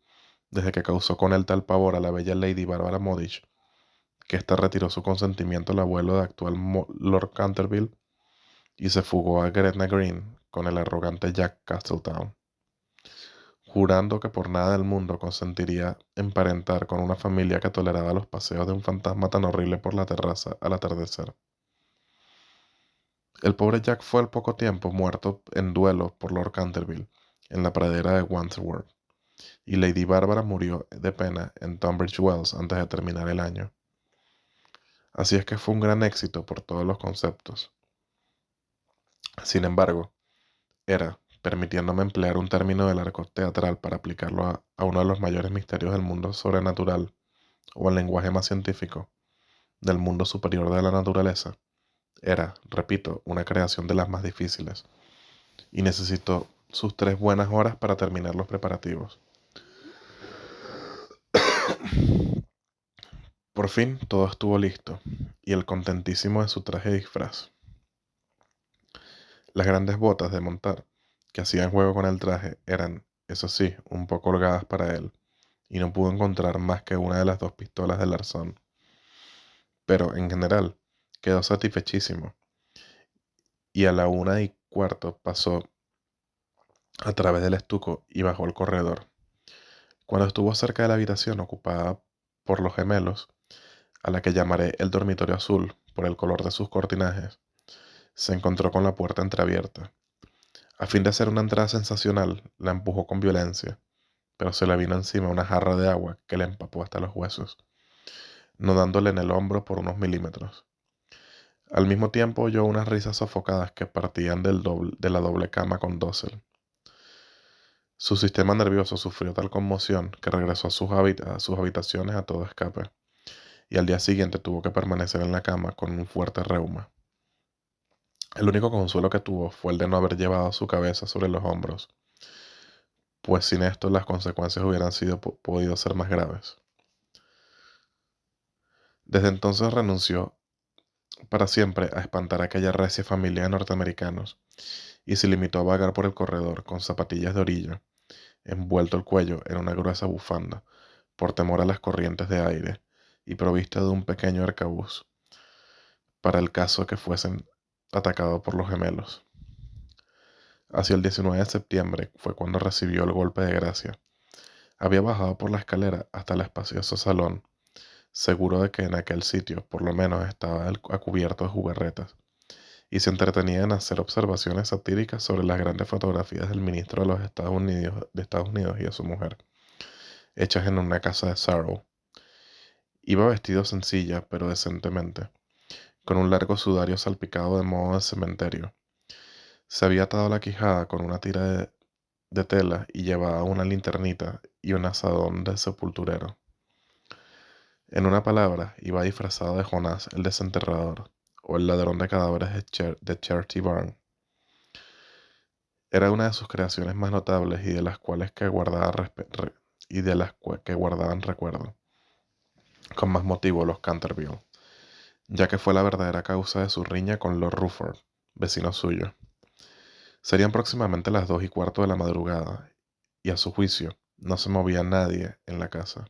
desde que causó con él tal pavor a la bella Lady Barbara Modish, que ésta retiró su consentimiento al abuelo de actual Lord Canterville y se fugó a Gretna Green con el arrogante Jack Castletown, jurando que por nada del mundo consentiría emparentar con una familia que toleraba los paseos de un fantasma tan horrible por la terraza al atardecer. El pobre Jack fue al poco tiempo muerto en duelo por Lord Canterville en la pradera de Wandsworth, y Lady Bárbara murió de pena en Tunbridge Wells antes de terminar el año. Así es que fue un gran éxito por todos los conceptos. Sin embargo, era, permitiéndome emplear un término del arco teatral para aplicarlo a uno de los mayores misterios del mundo sobrenatural, o el lenguaje más científico, del mundo superior de la naturaleza, era, repito, una creación de las más difíciles, y necesitó sus 3 buenas horas para terminar los preparativos. Por fin todo estuvo listo, y él contentísimo de su traje de disfraz. Las grandes botas de montar que hacían juego con el traje eran, eso sí, un poco holgadas para él, y no pudo encontrar más que una de las 2 pistolas del arzón. Pero, en general, quedó satisfechísimo, y a la 1:15 pasó a través del estuco y bajó el corredor. Cuando estuvo cerca de la habitación ocupada por los gemelos, a la que llamaré el dormitorio azul por el color de sus cortinajes, se encontró con la puerta entreabierta. A fin de hacer una entrada sensacional, la empujó con violencia, pero se le vino encima una jarra de agua que le empapó hasta los huesos, no dándole en el hombro por unos milímetros. Al mismo tiempo oyó unas risas sofocadas que partían de la doble cama con dosel. Su sistema nervioso sufrió tal conmoción que regresó a sus habitaciones a todo escape, y al día siguiente tuvo que permanecer en la cama con un fuerte reuma. El único consuelo que tuvo fue el de no haber llevado su cabeza sobre los hombros, pues sin esto las consecuencias hubieran podido ser más graves. Desde entonces renunció para siempre a espantar a aquella recia familia de norteamericanos y se limitó a vagar por el corredor con zapatillas de orilla, envuelto el cuello en una gruesa bufanda, por temor a las corrientes de aire, y provisto de un pequeño arcabuz, para el caso de que fuesen atacados por los gemelos. Hacia el 19 de septiembre fue cuando recibió el golpe de gracia. Había bajado por la escalera hasta el espacioso salón, seguro de que en aquel sitio por lo menos estaba a cubierto de jugarretas, y se entretenía en hacer observaciones satíricas sobre las grandes fotografías del ministro de los Estados Unidos y de su mujer, hechas en una casa de Surrey. Iba vestido sencilla, pero decentemente, con un largo sudario salpicado de moho de cementerio. Se había atado la quijada con una tira de tela y llevaba una linternita y un azadón de sepulturero. En una palabra, iba disfrazado de Jonás el desenterrador, o el ladrón de cadáveres de Charity Barn. Era una de sus creaciones más notables y de las cuales que guardaban recuerdo, con más motivo los Canterville, ya que fue la verdadera causa de su riña con Lord Rufford, vecino suyo. Serían próximamente las 2:15 de la madrugada, y a su juicio no se movía nadie en la casa.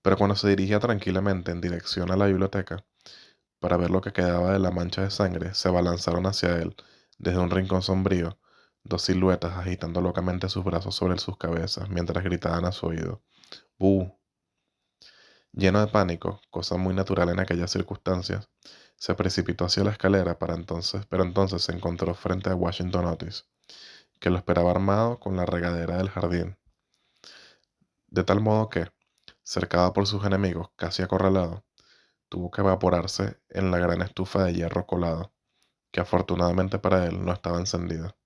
Pero cuando se dirigía tranquilamente en dirección a la biblioteca, para ver lo que quedaba de la mancha de sangre, se abalanzaron hacia él, desde un rincón sombrío, dos siluetas agitando locamente sus brazos sobre sus cabezas, mientras gritaban a su oído: ¡Buh! Lleno de pánico, cosa muy natural en aquellas circunstancias, se precipitó hacia la escalera pero entonces se encontró frente a Washington Otis, que lo esperaba armado con la regadera del jardín. De tal modo que, cercado por sus enemigos, casi acorralado, tuvo que evaporarse en la gran estufa de hierro colado, que afortunadamente para él no estaba encendida,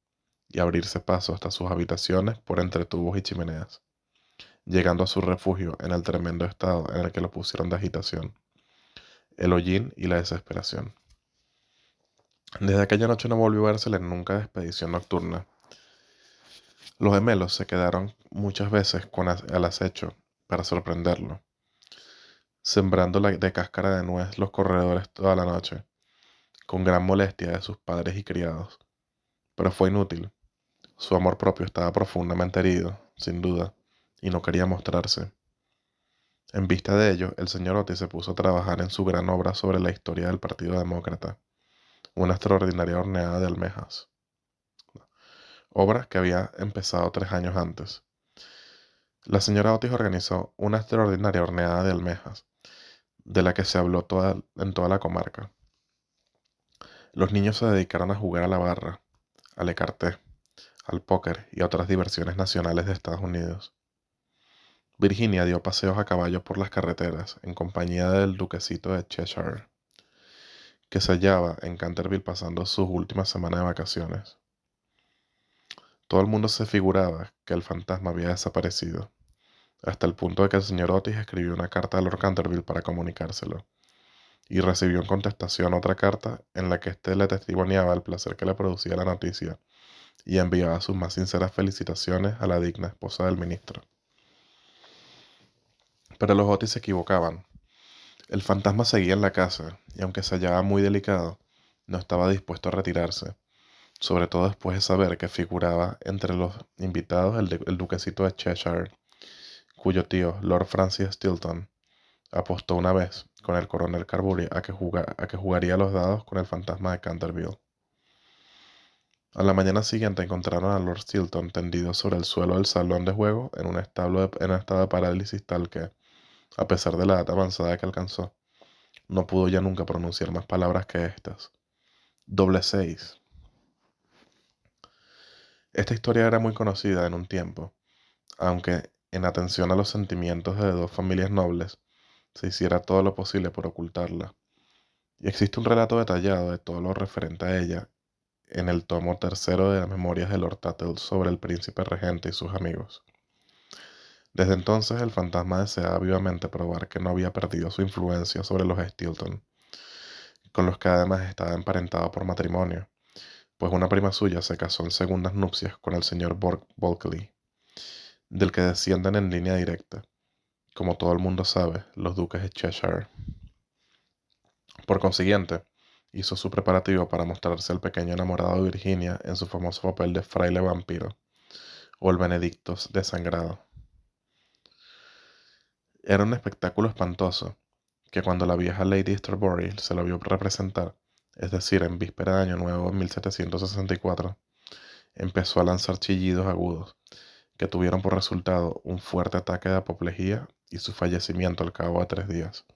y abrirse paso hasta sus habitaciones por entre tubos y chimeneas, llegando a su refugio en el tremendo estado en el que lo pusieron de agitación, el hollín y la desesperación. Desde aquella noche no volvió a vérsele nunca de expedición nocturna. Los gemelos se quedaron muchas veces al acecho para sorprenderlo, sembrando de cáscara de nuez los corredores toda la noche, con gran molestia de sus padres y criados. Pero fue inútil. Su amor propio estaba profundamente herido, sin duda, y no quería mostrarse. En vista de ello, el señor Otis se puso a trabajar en su gran obra sobre la historia del Partido Demócrata, una extraordinaria horneada de almejas, obra que había empezado 3 años antes. La señora Otis organizó una extraordinaria horneada de almejas, de la que se habló en toda la comarca. Los niños se dedicaron a jugar a la barra, al écarté, al póker y a otras diversiones nacionales de Estados Unidos. Virginia dio paseos a caballo por las carreteras en compañía del duquesito de Cheshire, que se hallaba en Canterville pasando sus últimas semanas de vacaciones. Todo el mundo se figuraba que el fantasma había desaparecido, hasta el punto de que el señor Otis escribió una carta a Lord Canterville para comunicárselo, y recibió en contestación otra carta en la que éste le testimoniaba el placer que le producía la noticia y enviaba sus más sinceras felicitaciones a la digna esposa del ministro. Pero los Otis se equivocaban. El fantasma seguía en la casa, y aunque se hallaba muy delicado, no estaba dispuesto a retirarse, sobre todo después de saber que figuraba entre los invitados el duquesito de Cheshire, cuyo tío, Lord Francis Stilton, apostó una vez con el coronel Carbury a que jugaría los dados con el fantasma de Canterville. A la mañana siguiente encontraron a Lord Stilton tendido sobre el suelo del salón de juego en un estado de parálisis tal que, a pesar de la edad avanzada que alcanzó, no pudo ya nunca pronunciar más palabras que estas: doble seis. Esta historia era muy conocida en un tiempo, aunque, en atención a los sentimientos de dos familias nobles, se hiciera todo lo posible por ocultarla. Y existe un relato detallado de todo lo referente a ella en el tomo tercero de las Memorias de Lord Tuttle sobre el príncipe regente y sus amigos. Desde entonces el fantasma deseaba vivamente probar que no había perdido su influencia sobre los Stilton, con los que además estaba emparentado por matrimonio, pues una prima suya se casó en segundas nupcias con el señor Bulkeley, del que descienden en línea directa, como todo el mundo sabe, los duques de Cheshire. Por consiguiente, hizo su preparativo para mostrarse al pequeño enamorado de Virginia en su famoso papel de fraile vampiro, o el Benedicto desangrado. Era un espectáculo espantoso, que cuando la vieja Lady Easterbury se lo vio representar, es decir, en víspera de Año Nuevo en 1764, empezó a lanzar chillidos agudos, que tuvieron por resultado un fuerte ataque de apoplejía y su fallecimiento al cabo de 3 días,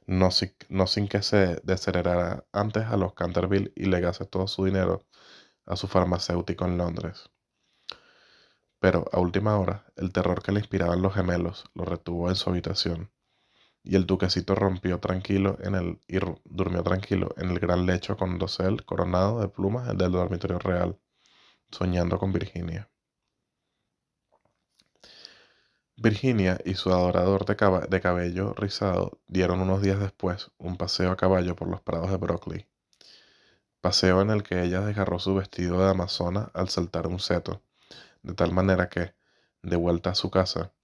no sin que se desheredara antes a los Canterville y legase todo su dinero a su farmacéutico en Londres. Pero, a última hora, el terror que le inspiraban los gemelos lo retuvo en su habitación, y el duquecito durmió tranquilo en el gran lecho con dosel coronado de plumas del dormitorio real, soñando con Virginia. Virginia y su adorador de cabello rizado dieron unos días después un paseo a caballo por los prados de Brockley, paseo en el que ella desgarró su vestido de amazona al saltar un seto, de tal manera que, de vuelta a su casa,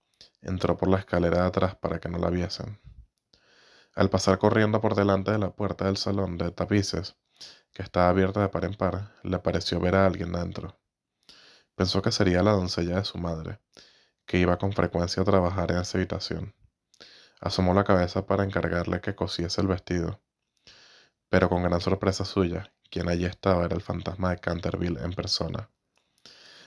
entró por la escalera de atrás para que no la viesen. Al pasar corriendo por delante de la puerta del salón de tapices, que estaba abierta de par en par, le pareció ver a alguien dentro. Pensó que sería la doncella de su madre, que iba con frecuencia a trabajar en esa habitación. Asomó la cabeza para encargarle que cosiese el vestido, pero con gran sorpresa suya, quien allí estaba era el fantasma de Canterville en persona.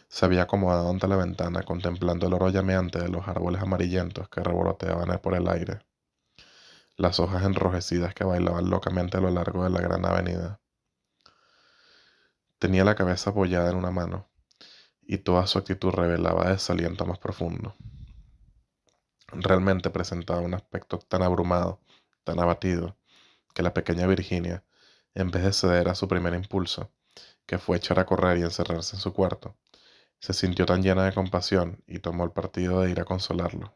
Se había acomodado ante la ventana contemplando el oro llameante de los árboles amarillentos que revoloteaban por el aire, las hojas enrojecidas que bailaban locamente a lo largo de la gran avenida. Tenía la cabeza apoyada en una mano, y toda su actitud revelaba desaliento más profundo. Realmente presentaba un aspecto tan abrumado, tan abatido, que la pequeña Virginia, en vez de ceder a su primer impulso, que fue echar a correr y encerrarse en su cuarto, se sintió tan llena de compasión y tomó el partido de ir a consolarlo.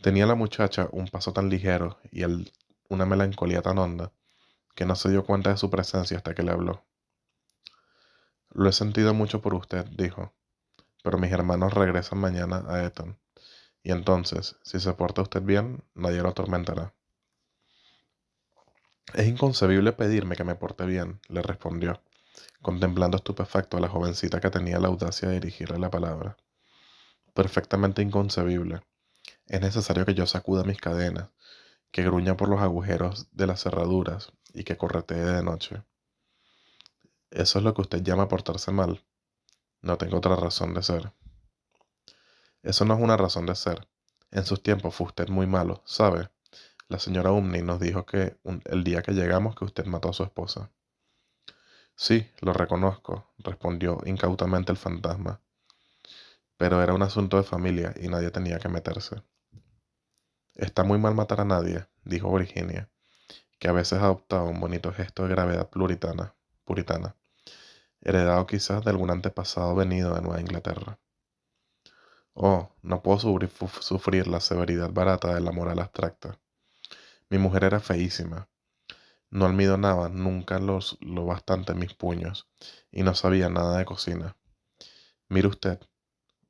Tenía la muchacha un paso tan ligero y él una melancolía tan honda, que no se dio cuenta de su presencia hasta que le habló. Lo he sentido mucho por usted, dijo, pero mis hermanos regresan mañana a Eton, y entonces, si se porta usted bien, nadie lo atormentará. Es inconcebible pedirme que me porte bien, le respondió, contemplando estupefacto a la jovencita que tenía la audacia de dirigirle la palabra. Perfectamente inconcebible. Es necesario que yo sacuda mis cadenas, que gruña por los agujeros de las cerraduras y que corretee de noche. ¿Eso es lo que usted llama portarse mal? No tengo otra razón de ser. Eso no es una razón de ser. En sus tiempos fue usted muy malo, ¿sabe? La señora Umney nos dijo que el día que llegamos que usted mató a su esposa. Sí, lo reconozco, respondió incautamente el fantasma, pero era un asunto de familia y nadie tenía que meterse. Está muy mal matar a nadie, dijo Virginia, que a veces adoptaba un bonito gesto de gravedad puritana, heredado quizás de algún antepasado venido de Nueva Inglaterra. Oh, no puedo sufrir la severidad barata de la moral abstracta. Mi mujer era feísima. No almidonaba nunca lo bastante mis puños, y no sabía nada de cocina. Mire usted,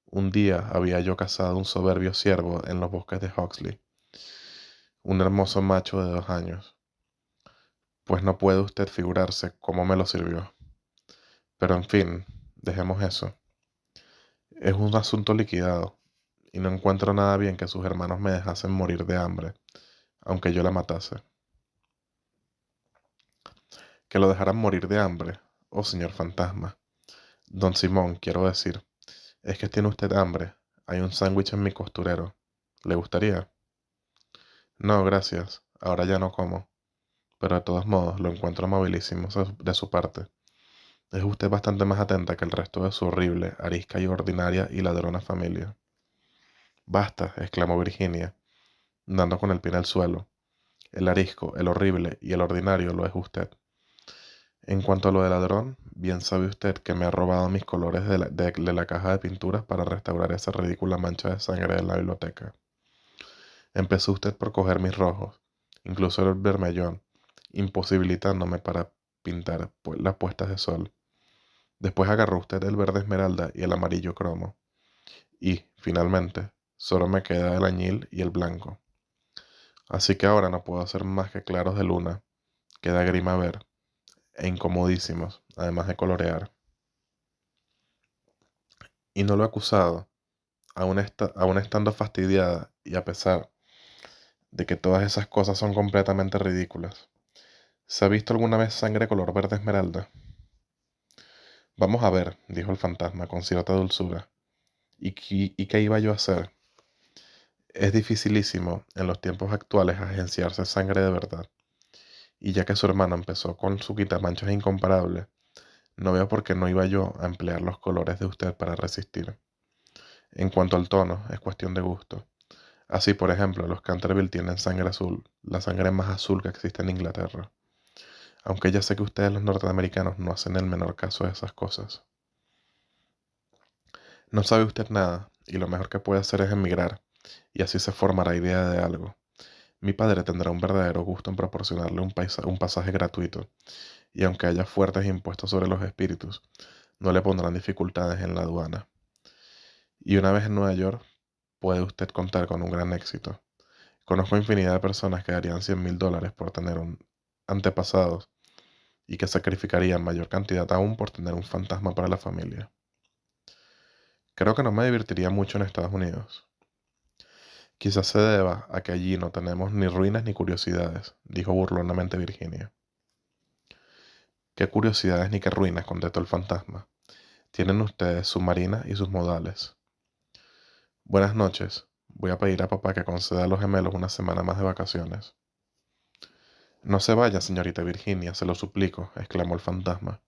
un día había yo cazado un soberbio ciervo en los bosques de Huxley, un hermoso macho de 2 años. Pues no puede usted figurarse cómo me lo sirvió. Pero en fin, dejemos eso. Es un asunto liquidado, y no encuentro nada bien que sus hermanos me dejasen morir de hambre, aunque yo la matase. Que lo dejaran morir de hambre, oh señor fantasma. Don Simón, quiero decir, es que tiene usted hambre. Hay un sándwich en mi costurero. ¿Le gustaría? No, gracias. Ahora ya no como. Pero de todos modos lo encuentro amabilísimo de su parte. Es usted bastante más atenta que el resto de su horrible, arisca y ordinaria y ladrona familia. Basta, exclamó Virginia, dando con el pie en el suelo. El arisco, el horrible y el ordinario lo es usted. En cuanto a lo de ladrón, bien sabe usted que me ha robado mis colores de la caja de pinturas para restaurar esa ridícula mancha de sangre de la biblioteca. Empezó usted por coger mis rojos, incluso el bermellón, imposibilitándome para pintar las puestas de sol. Después agarró usted el verde esmeralda y el amarillo cromo. Y, finalmente, solo me queda el añil y el blanco. Así que ahora no puedo hacer más que claros de luna, que da grima ver, e incomodísimos, además de colorear. Y no lo he acusado, aún estando fastidiada y a pesar de que todas esas cosas son completamente ridículas. ¿Se ha visto alguna vez sangre color verde esmeralda? Vamos a ver, dijo el fantasma con cierta dulzura. ¿Y qué iba yo a hacer? Es dificilísimo en los tiempos actuales agenciarse sangre de verdad, y ya que su hermano empezó con su quitamanchas incomparable, no veo por qué no iba yo a emplear los colores de usted para resistir. En cuanto al tono, es cuestión de gusto. Así, por ejemplo, los Canterville tienen sangre azul, la sangre más azul que existe en Inglaterra. Aunque ya sé que ustedes los norteamericanos no hacen el menor caso de esas cosas. No sabe usted nada, y lo mejor que puede hacer es emigrar, y así se formará idea de algo. Mi padre tendrá un verdadero gusto en proporcionarle un pasaje gratuito, y aunque haya fuertes impuestos sobre los espíritus, no le pondrán dificultades en la aduana. Y una vez en Nueva York, puede usted contar con un gran éxito. Conozco infinidad de personas que darían $100,000 por tener un antepasados y que sacrificarían mayor cantidad aún por tener un fantasma para la familia. Creo que no me divertiría mucho en Estados Unidos. Quizás se deba a que allí no tenemos ni ruinas ni curiosidades, dijo burlonamente Virginia. ¿Qué curiosidades ni qué ruinas?, contestó el fantasma. Tienen ustedes su marina y sus modales. Buenas noches. Voy a pedir a papá que conceda a los gemelos una semana más de vacaciones. No se vaya, señorita Virginia, se lo suplico, exclamó el fantasma.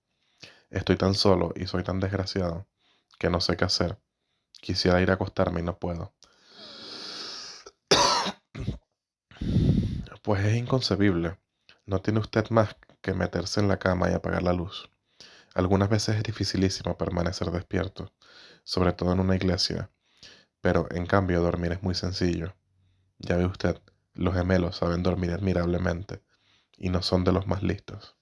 Estoy tan solo y soy tan desgraciado que no sé qué hacer. Quisiera ir a acostarme y no puedo. Pues es inconcebible. No tiene usted más que meterse en la cama y apagar la luz. Algunas veces es dificilísimo permanecer despierto, sobre todo en una iglesia, pero en cambio dormir es muy sencillo. Ya ve usted, los gemelos saben dormir admirablemente y no son de los más listos.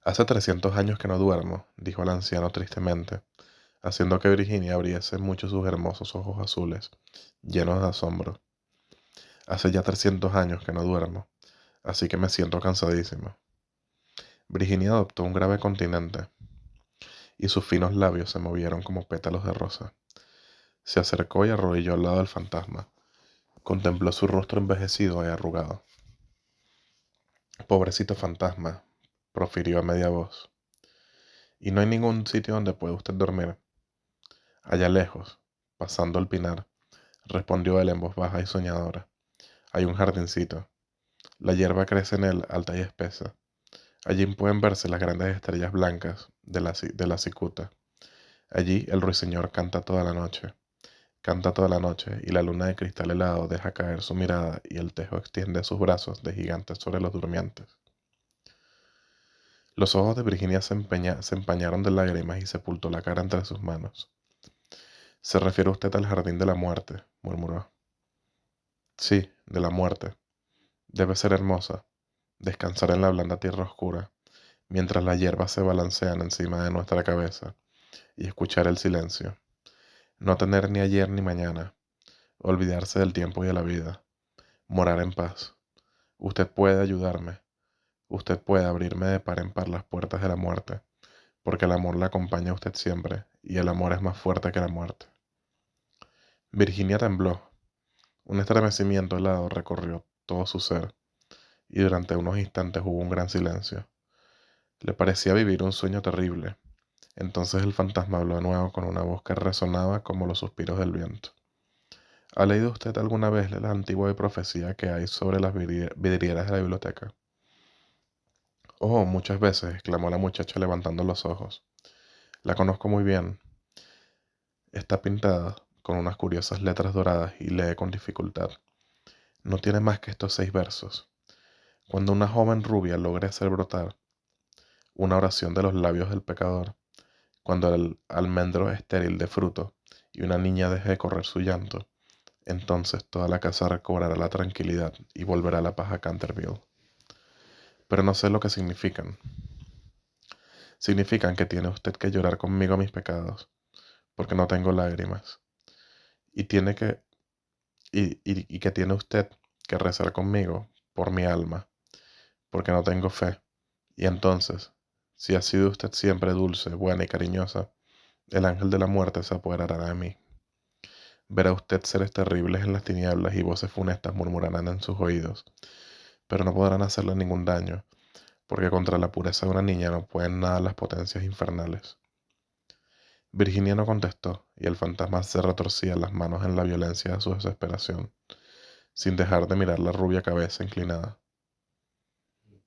Hace 300 años que no duermo, dijo el anciano tristemente, haciendo que Virginia abriese mucho sus hermosos ojos azules, llenos de asombro. Hace ya 300 años que no duermo, así que me siento cansadísimo. Virginia adoptó un grave continente, y sus finos labios se movieron como pétalos de rosa. Se acercó y arrodilló al lado del fantasma. Contempló su rostro envejecido y arrugado. Pobrecito fantasma, profirió a media voz. ¿Y no hay ningún sitio donde pueda usted dormir? Allá lejos, pasando el pinar, respondió él en voz baja y soñadora. Hay un jardincito. La hierba crece en él alta y espesa. Allí pueden verse las grandes estrellas blancas de la cicuta. Allí el ruiseñor canta toda la noche, y la luna de cristal helado deja caer su mirada y el tejo extiende sus brazos de gigante sobre los durmientes. Los ojos de Virginia se empañaron de lágrimas y sepultó la cara entre sus manos. ¿Se refiere usted al jardín de la muerte?, murmuró. Sí, de la muerte. Debe ser hermosa, descansar en la blanda tierra oscura, mientras las hierbas se balancean encima de nuestra cabeza, y escuchar el silencio. No tener ni ayer ni mañana, olvidarse del tiempo y de la vida, morar en paz. Usted puede ayudarme, usted puede abrirme de par en par las puertas de la muerte, porque el amor la acompaña a usted siempre, y el amor es más fuerte que la muerte. Virginia tembló. Un estremecimiento helado recorrió todo su ser, y durante unos instantes hubo un gran silencio. Le parecía vivir un sueño terrible. Entonces el fantasma habló de nuevo con una voz que resonaba como los suspiros del viento. ¿Ha leído usted alguna vez la antigua profecía que hay sobre las vidrieras de la biblioteca? Oh, muchas veces, exclamó la muchacha levantando los ojos. La conozco muy bien. Está pintada con unas curiosas letras doradas y lee con dificultad. No tiene más que estos 6 versos. Cuando una joven rubia logre hacer brotar una oración de los labios del pecador, cuando el almendro estéril dé fruto y una niña deje de correr su llanto, entonces toda la casa recobrará la tranquilidad y volverá la paz a Canterville. pero no sé lo que significan. Significan que tiene usted que llorar conmigo mis pecados, porque no tengo lágrimas. Y tiene que, y que tiene usted que rezar conmigo por mi alma, porque no tengo fe. Y entonces, si ha sido usted siempre dulce, buena y cariñosa, el ángel de la muerte se apoderará de mí. Verá usted seres terribles en las tinieblas y voces funestas murmurarán en sus oídos, pero no podrán hacerle ningún daño, porque contra la pureza de una niña no pueden nada las potencias infernales. Virginia no contestó, y el fantasma se retorcía las manos en la violencia de su desesperación, sin dejar de mirar la rubia cabeza inclinada.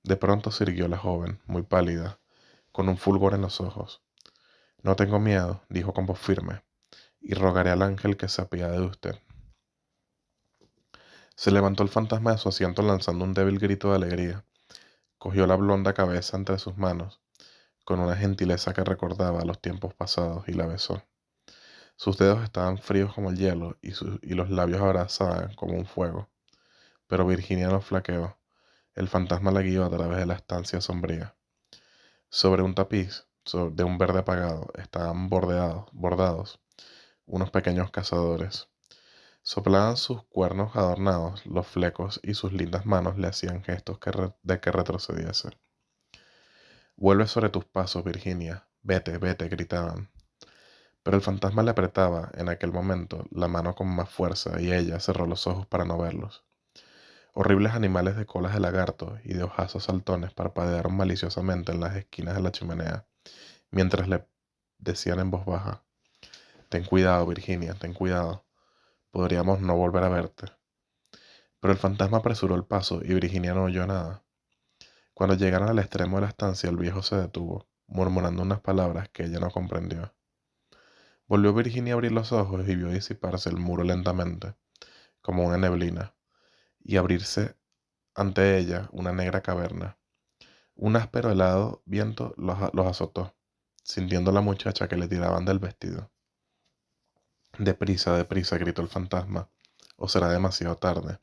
De pronto se irguió la joven, muy pálida, con un fulgor en los ojos. No tengo miedo, dijo con voz firme, y rogaré al ángel que se apiade de usted. Se levantó el fantasma de su asiento lanzando un débil grito de alegría. Cogió la blonda cabeza entre sus manos, con una gentileza que recordaba a los tiempos pasados, y la besó. Sus dedos estaban fríos como el hielo y los labios abrazaban como un fuego. Pero Virginia no flaqueó. El fantasma la guió a través de la estancia sombría. Sobre un tapiz de un verde apagado estaban bordados unos pequeños cazadores. Soplaban sus cuernos adornados los flecos y sus lindas manos le hacían gestos de que retrocediese. Vuelve sobre tus pasos, Virginia. Vete, vete, gritaban. Pero el fantasma le apretaba, en aquel momento, la mano con más fuerza y ella cerró los ojos para no verlos. Horribles animales de colas de lagarto y de ojazos saltones parpadearon maliciosamente en las esquinas de la chimenea, mientras le decían en voz baja: Ten cuidado, Virginia, ten cuidado. Podríamos no volver a verte. Pero el fantasma apresuró el paso y Virginia no oyó nada. Cuando llegaron al extremo de la estancia, el viejo se detuvo, murmurando unas palabras que ella no comprendió. Volvió Virginia a abrir los ojos y vio disiparse el muro lentamente, como una neblina, y abrirse ante ella una negra caverna. Un áspero helado viento los azotó, sintiendo la muchacha que le tiraban del vestido. Deprisa, deprisa, gritó el fantasma, o será demasiado tarde.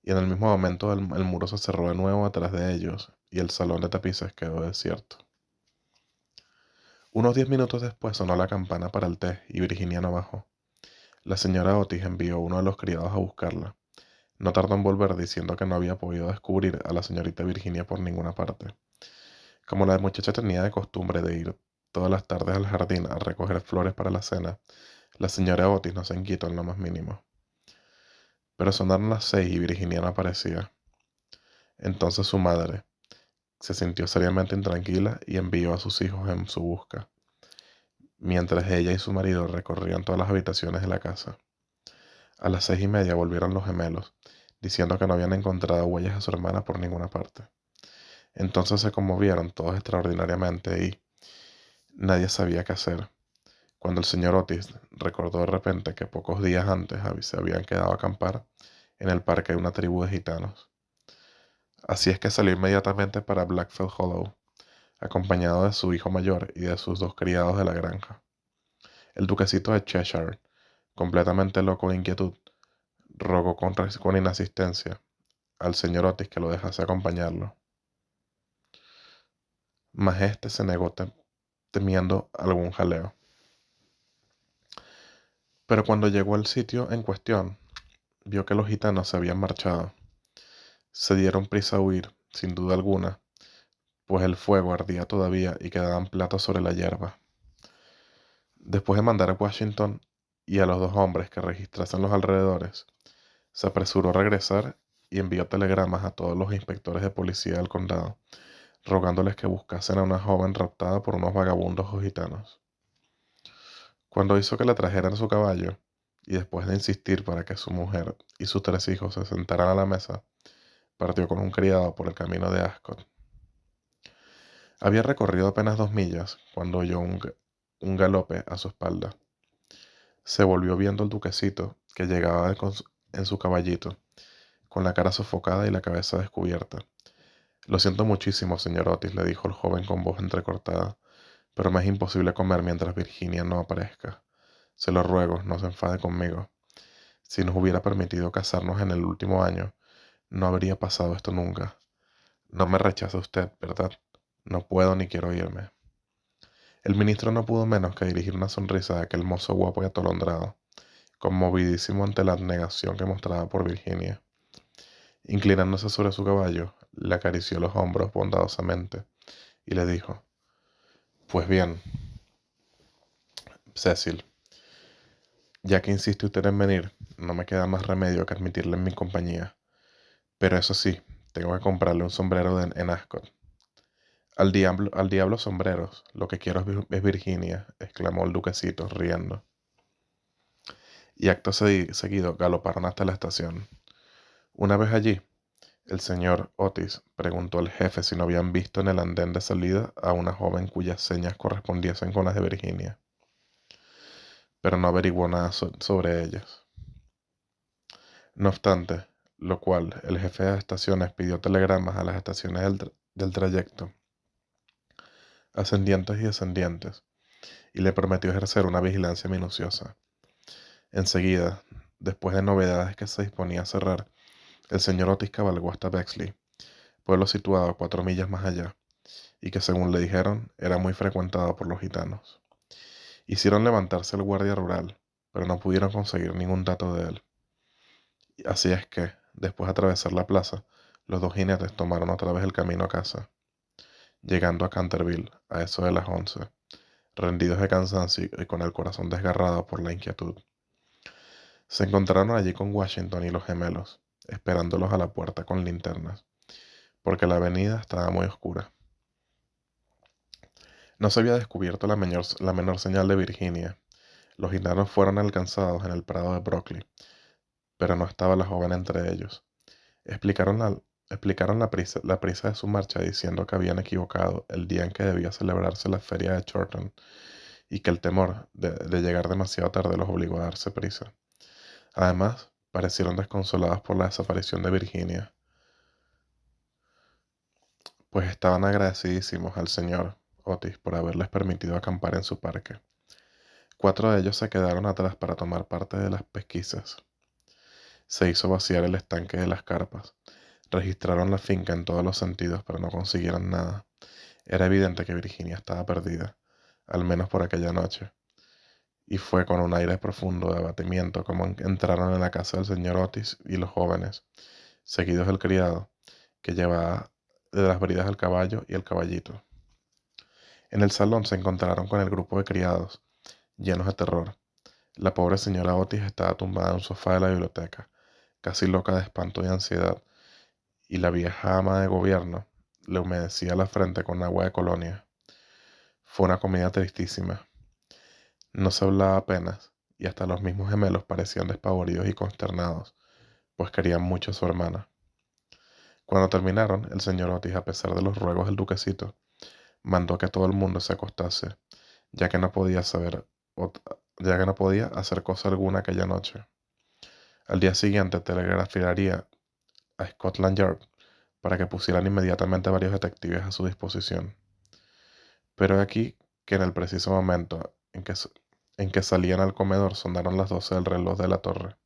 Y en el mismo momento el muro se cerró de nuevo atrás de ellos, y el salón de tapices quedó desierto. Unos 10 minutos después sonó la campana para el té, y Virginia no bajó. La señora Otis envió uno de los criados a buscarla. No tardó en volver diciendo que no había podido descubrir a la señorita Virginia por ninguna parte. Como la muchacha tenía de costumbre de ir todas las tardes al jardín a recoger flores para la cena, la señora Otis no se inquietó en lo más mínimo. Pero sonaron las 6 y Virginia no aparecía. Entonces su madre se sintió seriamente intranquila y envió a sus hijos en su busca, mientras ella y su marido recorrían todas las habitaciones de la casa. A las 6:30 volvieron los gemelos, diciendo que no habían encontrado huellas de su hermana por ninguna parte. Entonces se conmovieron todos extraordinariamente y nadie sabía qué hacer. Cuando el señor Otis recordó de repente que pocos días antes se habían quedado a acampar en el parque de una tribu de gitanos. Así es que salió inmediatamente para Blackfell Hollow, acompañado de su hijo mayor y de sus 2 criados de la granja. El duquecito de Cheshire, completamente loco de inquietud, rogó con inasistencia al señor Otis que lo dejase acompañarlo. Mas éste se negó temiendo algún jaleo. Pero cuando llegó al sitio en cuestión, vio que los gitanos se habían marchado. Se dieron prisa a huir, sin duda alguna, pues el fuego ardía todavía y quedaban platos sobre la hierba. Después de mandar a Washington y a los 2 hombres que registrasen los alrededores, se apresuró a regresar y envió telegramas a todos los inspectores de policía del condado, rogándoles que buscasen a una joven raptada por unos vagabundos o gitanos. Cuando hizo que la trajeran su caballo, y después de insistir para que su mujer y sus 3 hijos se sentaran a la mesa, partió con un criado por el camino de Ascot. Había recorrido apenas 2 millas cuando oyó un galope a su espalda. Se volvió viendo al duquecito, que llegaba en su caballito, con la cara sofocada y la cabeza descubierta. Lo siento muchísimo, señor Otis, le dijo el joven con voz entrecortada, pero me es imposible comer mientras Virginia no aparezca. Se lo ruego, no se enfade conmigo. Si nos hubiera permitido casarnos en el último año, no habría pasado esto nunca. No me rechaza usted, ¿verdad? No puedo ni quiero irme. El ministro no pudo menos que dirigir una sonrisa a aquel mozo guapo y atolondrado, conmovidísimo ante la abnegación que mostraba por Virginia. Inclinándose sobre su caballo, le acarició los hombros bondadosamente y le dijo: Pues bien, Cecil, ya que insiste usted en venir, no me queda más remedio que admitirle en mi compañía. Pero eso sí, tengo que comprarle un sombrero en Ascot. Al diablo sombreros, lo que quiero es Virginia, exclamó el duquecito, riendo. Y acto seguido galoparon hasta la estación. Una vez allí, el señor Otis preguntó al jefe si no habían visto en el andén de salida a una joven cuyas señas correspondiesen con las de Virginia, pero no averiguó nada sobre ellas. No obstante, lo cual, el jefe de estaciones pidió telegramas a las estaciones del trayecto, ascendientes y descendientes, y le prometió ejercer una vigilancia minuciosa. Enseguida, después de novedades que se disponía a cerrar, el señor Otis cabalgó hasta Bexley, pueblo situado 4 millas más allá, y que según le dijeron era muy frecuentado por los gitanos. Hicieron levantarse el guardia rural, pero no pudieron conseguir ningún dato de él. Así es que, después de atravesar la plaza, los dos jinetes tomaron otra vez el camino a casa, llegando a Canterville a eso de las 11, rendidos de cansancio y con el corazón desgarrado por la inquietud. Se encontraron allí con Washington y los gemelos, esperándolos a la puerta con linternas, porque la avenida estaba muy oscura. No se había descubierto la menor señal de Virginia. Los gitanos fueron alcanzados en el prado de Brockley, pero no estaba la joven entre ellos. Explicaron la prisa de su marcha diciendo que habían equivocado el día en que debía celebrarse la feria de Chorton y que el temor de llegar demasiado tarde los obligó a darse prisa. Además, parecieron desconsolados por la desaparición de Virginia, pues estaban agradecidísimos al señor Otis por haberles permitido acampar en su parque. 4 de ellos se quedaron atrás para tomar parte de las pesquisas. Se hizo vaciar el estanque de las carpas. Registraron la finca en todos los sentidos, pero no consiguieron nada. Era evidente que Virginia estaba perdida, al menos por aquella noche, y fue con un aire profundo de abatimiento como entraron en la casa del señor Otis y los jóvenes, seguidos del criado, que llevaba de las bridas al caballo y el caballito. En el salón se encontraron con el grupo de criados, llenos de terror. La pobre señora Otis estaba tumbada en un sofá de la biblioteca, casi loca de espanto y ansiedad, y la vieja ama de gobierno le humedecía la frente con agua de colonia. Fue una comida tristísima. No se hablaba apenas, y hasta los mismos gemelos parecían despavoridos y consternados, pues querían mucho a su hermana. Cuando terminaron, el señor Otis, a pesar de los ruegos del duquecito, mandó que todo el mundo se acostase, ya que no podía ya que no podía hacer cosa alguna aquella noche. Al día siguiente telegrafiaría a Scotland Yard para que pusieran inmediatamente varios detectives a su disposición. Pero aquí que en el preciso momento en que salían al comedor sonaron las 12 del reloj de la torre.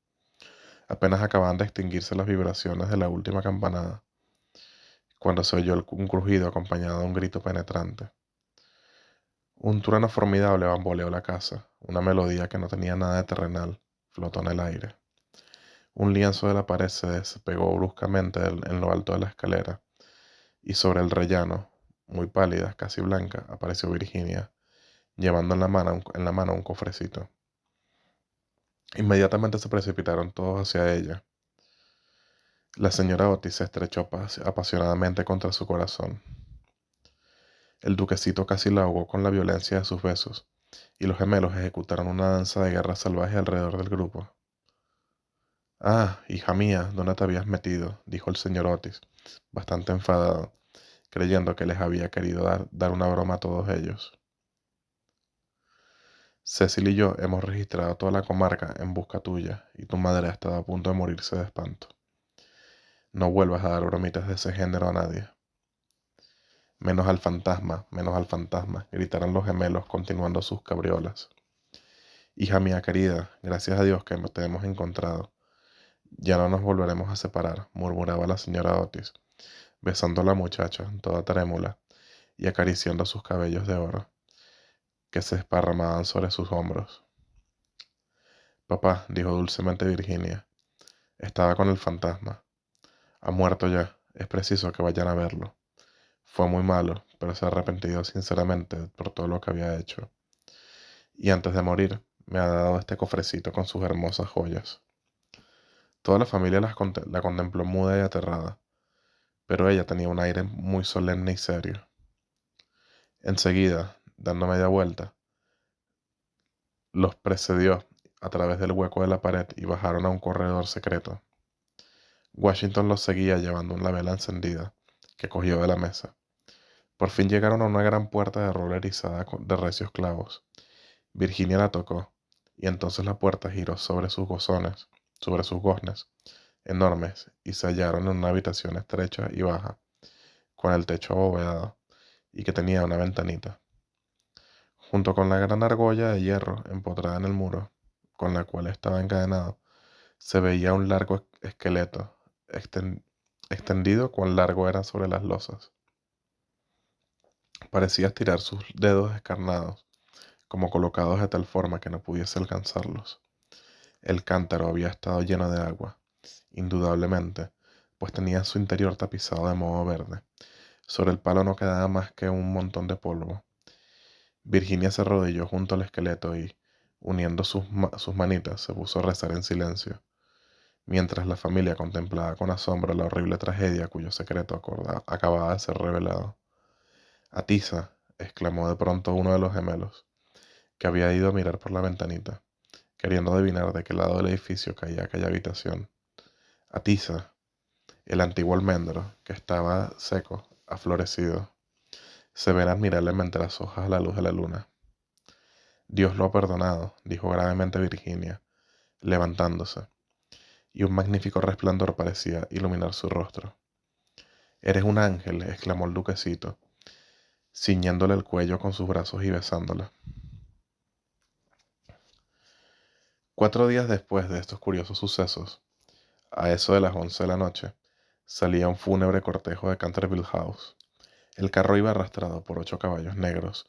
Apenas acababan de extinguirse las vibraciones de la última campanada, cuando se oyó un crujido acompañado de un grito penetrante. Un trueno formidable bamboleó la casa, una melodía que no tenía nada de terrenal, flotó en el aire. Un lienzo de la pared se despegó bruscamente en lo alto de la escalera, y sobre el rellano, muy pálida, casi blanca, apareció Virginia, llevando en la mano un cofrecito. Inmediatamente se precipitaron todos hacia ella. La señora Otis se estrechó apasionadamente contra su corazón. El duquecito casi la ahogó con la violencia de sus besos, y los gemelos ejecutaron una danza de guerra salvaje alrededor del grupo. Ah, hija mía, ¿dónde te habías metido?, dijo el señor Otis, bastante enfadado, creyendo que les había querido dar una broma a todos ellos. Cecil y yo hemos registrado toda la comarca en busca tuya, y tu madre ha estado a punto de morirse de espanto. No vuelvas a dar bromitas de ese género a nadie. Menos al fantasma, gritaron los gemelos continuando sus cabriolas. Hija mía querida, gracias a Dios que te hemos encontrado. Ya no nos volveremos a separar, murmuraba la señora Otis, besando a la muchacha, toda trémula, y acariciando sus cabellos de oro, que se esparramaban sobre sus hombros. Papá, dijo dulcemente Virginia, estaba con el fantasma. Ha muerto ya, es preciso que vayan a verlo. Fue muy malo, pero se ha arrepentido sinceramente por todo lo que había hecho. Y antes de morir, me ha dado este cofrecito con sus hermosas joyas. Toda la familia la contempló muda y aterrada, pero ella tenía un aire muy solemne y serio. Enseguida, dando media vuelta, los precedió a través del hueco de la pared y bajaron a un corredor secreto. Washington los seguía llevando una vela encendida que cogió de la mesa. Por fin llegaron a una gran puerta de roble erizada de recios clavos. Virginia la tocó, y entonces la puerta giró sobre sus goznes enormes, y se hallaron en una habitación estrecha y baja, con el techo abovedado, y que tenía una ventanita. Junto con la gran argolla de hierro empotrada en el muro, con la cual estaba encadenado, se veía un largo esqueleto, extendido cuán largo era sobre las losas. Parecía estirar sus dedos descarnados, como colocados de tal forma que no pudiese alcanzarlos. El cántaro había estado lleno de agua, indudablemente, pues tenía su interior tapizado de moho verde. Sobre el palo no quedaba más que un montón de polvo. Virginia se arrodilló junto al esqueleto y, uniendo sus manitas, se puso a rezar en silencio, mientras la familia contemplaba con asombro la horrible tragedia cuyo secreto acababa de ser revelado. Atisa, exclamó de pronto uno de los gemelos, que había ido a mirar por la ventanita, queriendo adivinar de qué lado del edificio caía aquella habitación. Atisa, el antiguo almendro, que estaba seco, ha florecido. Se ven admirablemente las hojas a la luz de la luna. Dios lo ha perdonado, dijo gravemente Virginia, levantándose, y un magnífico resplandor parecía iluminar su rostro. Eres un ángel, exclamó el duquesito, ciñéndole el cuello con sus brazos y besándola. 4 días después de estos curiosos sucesos, a eso de las 11 de la noche, salía un fúnebre cortejo de Canterville House. El carro iba arrastrado por 8 caballos negros,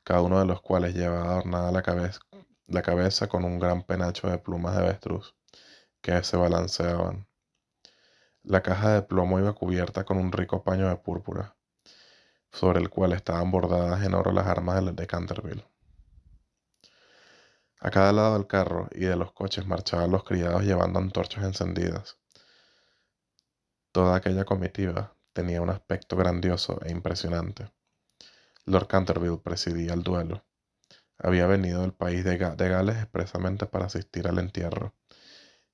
cada uno de los cuales llevaba adornada la cabeza con un gran penacho de plumas de avestruz, que se balanceaban. La caja de plomo iba cubierta con un rico paño de púrpura, sobre el cual estaban bordadas en oro las armas de Canterville. A cada lado del carro y de los coches marchaban los criados llevando antorchas encendidas. Toda aquella comitiva tenía un aspecto grandioso e impresionante. Lord Canterville presidía el duelo. Había venido del país de Gales expresamente para asistir al entierro,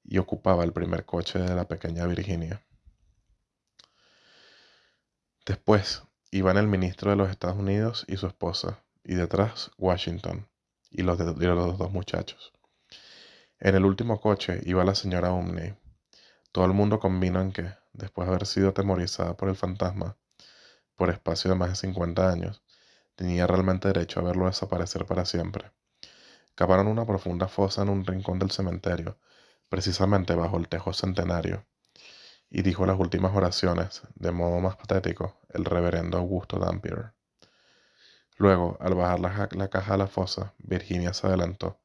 y ocupaba el primer coche de la pequeña Virginia. Después iban el ministro de los Estados Unidos y su esposa, y detrás Washington y los dos muchachos. En el último coche iba la señora Umney. Todo el mundo convino en que, después de haber sido atemorizada por el fantasma por espacio de más de 50 años, tenía realmente derecho a verlo desaparecer para siempre. Cavaron una profunda fosa en un rincón del cementerio, precisamente bajo el tejo centenario, y dijo las últimas oraciones, de modo más patético, el reverendo Augusto Dampier. Luego, al bajar la caja a la fosa, Virginia se adelantó,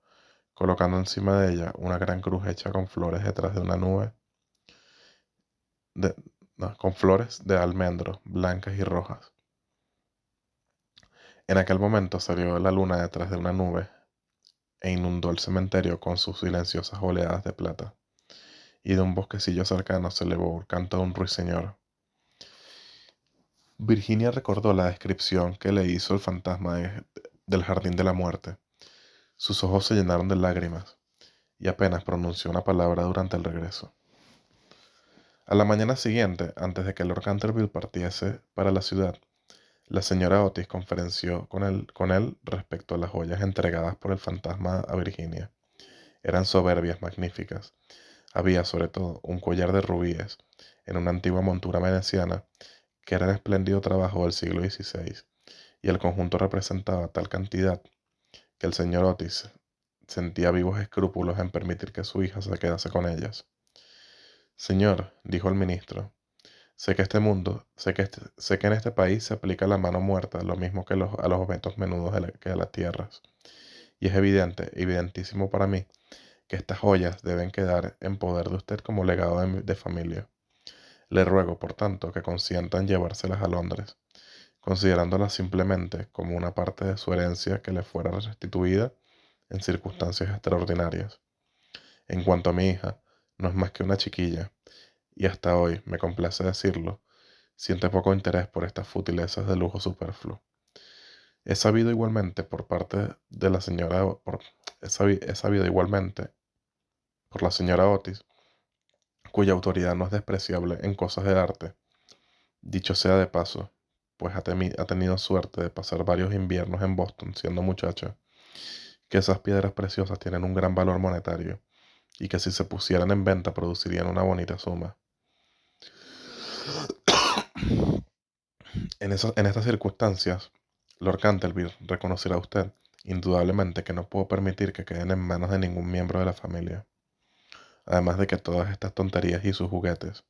colocando encima de ella una gran cruz hecha con flores detrás de una nube, de, no, con flores de almendro, blancas y rojas. En aquel momento salió la luna detrás de una nube e inundó el cementerio con sus silenciosas oleadas de plata, y de un bosquecillo cercano se elevó el canto de un ruiseñor. Virginia recordó la descripción que le hizo el fantasma del jardín de la muerte. Sus ojos se llenaron de lágrimas, y apenas pronunció una palabra durante el regreso. A la mañana siguiente, antes de que Lord Canterville partiese para la ciudad, la señora Otis conferenció con él respecto a las joyas entregadas por el fantasma a Virginia. Eran soberbias, magníficas. Había, sobre todo, un collar de rubíes en una antigua montura veneciana que era un espléndido trabajo del siglo XVI, y el conjunto representaba tal cantidad que el señor Otis sentía vivos escrúpulos en permitir que su hija se quedase con ellas. Señor, dijo el ministro, Sé que en este país se aplica la mano muerta, lo mismo que a los objetos menudos que a las tierras. Y es evidentísimo para mí, que estas joyas deben quedar en poder de usted como legado de familia. Le ruego, por tanto, que consienta en llevárselas a Londres, considerándolas simplemente como una parte de su herencia que le fuera restituida en circunstancias extraordinarias. En cuanto a mi hija, no es más que una chiquilla, y hasta hoy, me complace decirlo, siente poco interés por estas futilezas de lujo superfluo. He sabido igualmente por parte de la señora, por, he sabido igualmente por la señora Otis, cuya autoridad no es despreciable en cosas de arte. Dicho sea de paso, pues ha tenido suerte de pasar varios inviernos en Boston siendo muchacha, que esas piedras preciosas tienen un gran valor monetario y que si se pusieran en venta producirían una bonita suma. En estas circunstancias, Lord Canterville, reconocerá usted, indudablemente, que no puedo permitir que queden en manos de ningún miembro de la familia. Además de que todas estas tonterías y sus juguetes,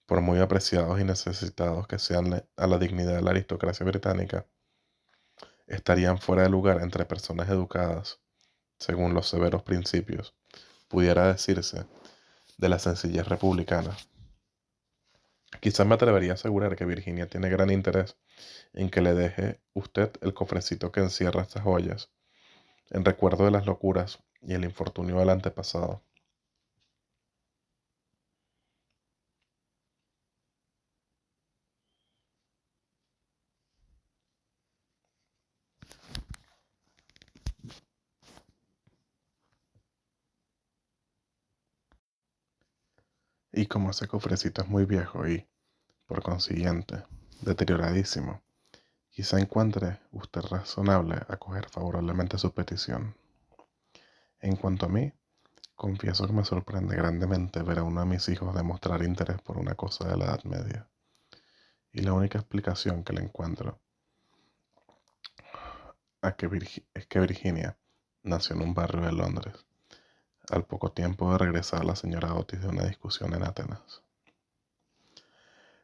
por muy apreciados y necesitados que sean a la dignidad de la aristocracia británica, estarían fuera de lugar entre personas educadas, según los severos principios, pudiera decirse, de la sencillez republicana. Quizás me atrevería a asegurar que Virginia tiene gran interés en que le deje usted el cofrecito que encierra estas joyas, en recuerdo de las locuras y el infortunio del antepasado. Y como ese cofrecito es muy viejo y, por consiguiente, deterioradísimo, quizá encuentre usted razonable acoger favorablemente su petición. En cuanto a mí, confieso que me sorprende grandemente ver a uno de mis hijos demostrar interés por una cosa de la Edad Media. Y la única explicación que le encuentro es que Virginia nació en un barrio de Londres, al poco tiempo de regresar la señora Otis de una discusión en Atenas.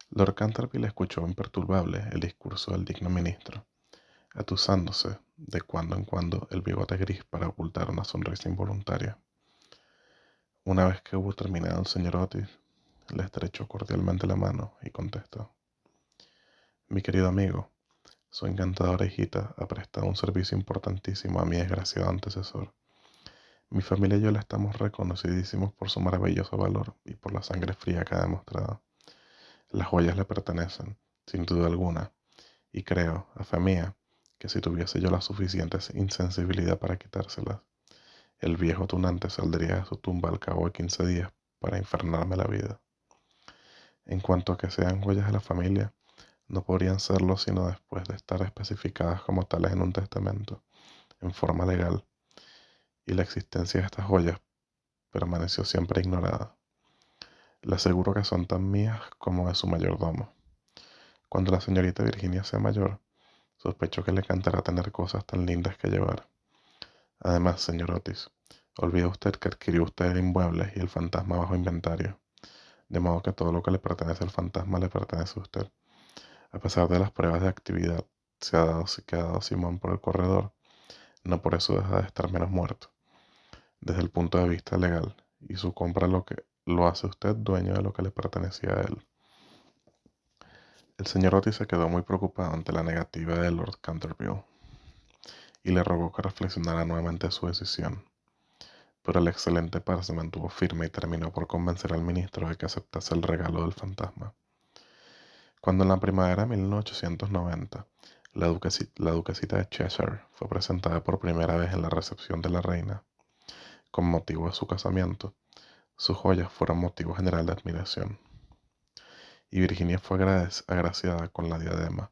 Lord Canterville escuchó imperturbable el discurso del digno ministro, atusándose de cuando en cuando el bigote gris para ocultar una sonrisa involuntaria. Una vez que hubo terminado el señor Otis, le estrechó cordialmente la mano y contestó: Mi querido amigo, su encantadora hijita ha prestado un servicio importantísimo a mi desgraciado antecesor. Mi familia y yo le estamos reconocidísimos por su maravilloso valor y por la sangre fría que ha demostrado. Las joyas le pertenecen, sin duda alguna, y creo, a fe mía, que si tuviese yo la suficiente insensibilidad para quitárselas, el viejo tunante saldría de su tumba al cabo de 15 días para infernarme la vida. En cuanto a que sean joyas de la familia, no podrían serlo sino después de estar especificadas como tales en un testamento, en forma legal, y la existencia de estas joyas permaneció siempre ignorada. Le aseguro que son tan mías como de su mayordomo. Cuando la señorita Virginia sea mayor, sospecho que le encantará tener cosas tan lindas que llevar. Además, señor Otis, olvida usted que adquirió usted el inmueble y el fantasma bajo inventario, de modo que todo lo que le pertenece al fantasma le pertenece a usted. A pesar de las pruebas de actividad que ha dado Simón por el corredor, no por eso deja de estar menos muerto, desde el punto de vista legal, y su compra lo hace usted dueño de lo que le pertenecía a él. El señor Otis se quedó muy preocupado ante la negativa de Lord Canterville y le rogó que reflexionara nuevamente su decisión. Pero el excelente par se mantuvo firme y terminó por convencer al ministro de que aceptase el regalo del fantasma. Cuando en la primavera de 1890 la duquesita de Cheshire fue presentada por primera vez en la recepción de la reina, con motivo de su casamiento, sus joyas fueron motivo general de admiración, y Virginia fue agraciada con la diadema,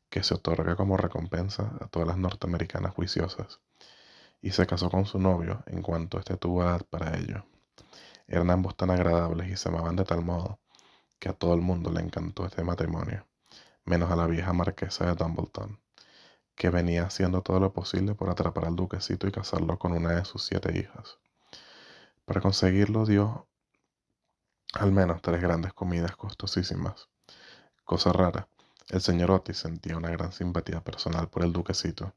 que se otorga como recompensa a todas las norteamericanas juiciosas, y se casó con su novio en cuanto éste tuvo edad para ello. Eran ambos tan agradables y se amaban de tal modo que a todo el mundo le encantó este matrimonio, menos a la vieja marquesa de Dumbleton, que venía haciendo todo lo posible por atrapar al duquesito y casarlo con una de sus 7 hijas. Para conseguirlo dio Al menos 3 grandes comidas costosísimas. Cosa rara, el señor Otis sentía una gran simpatía personal por el duquesito,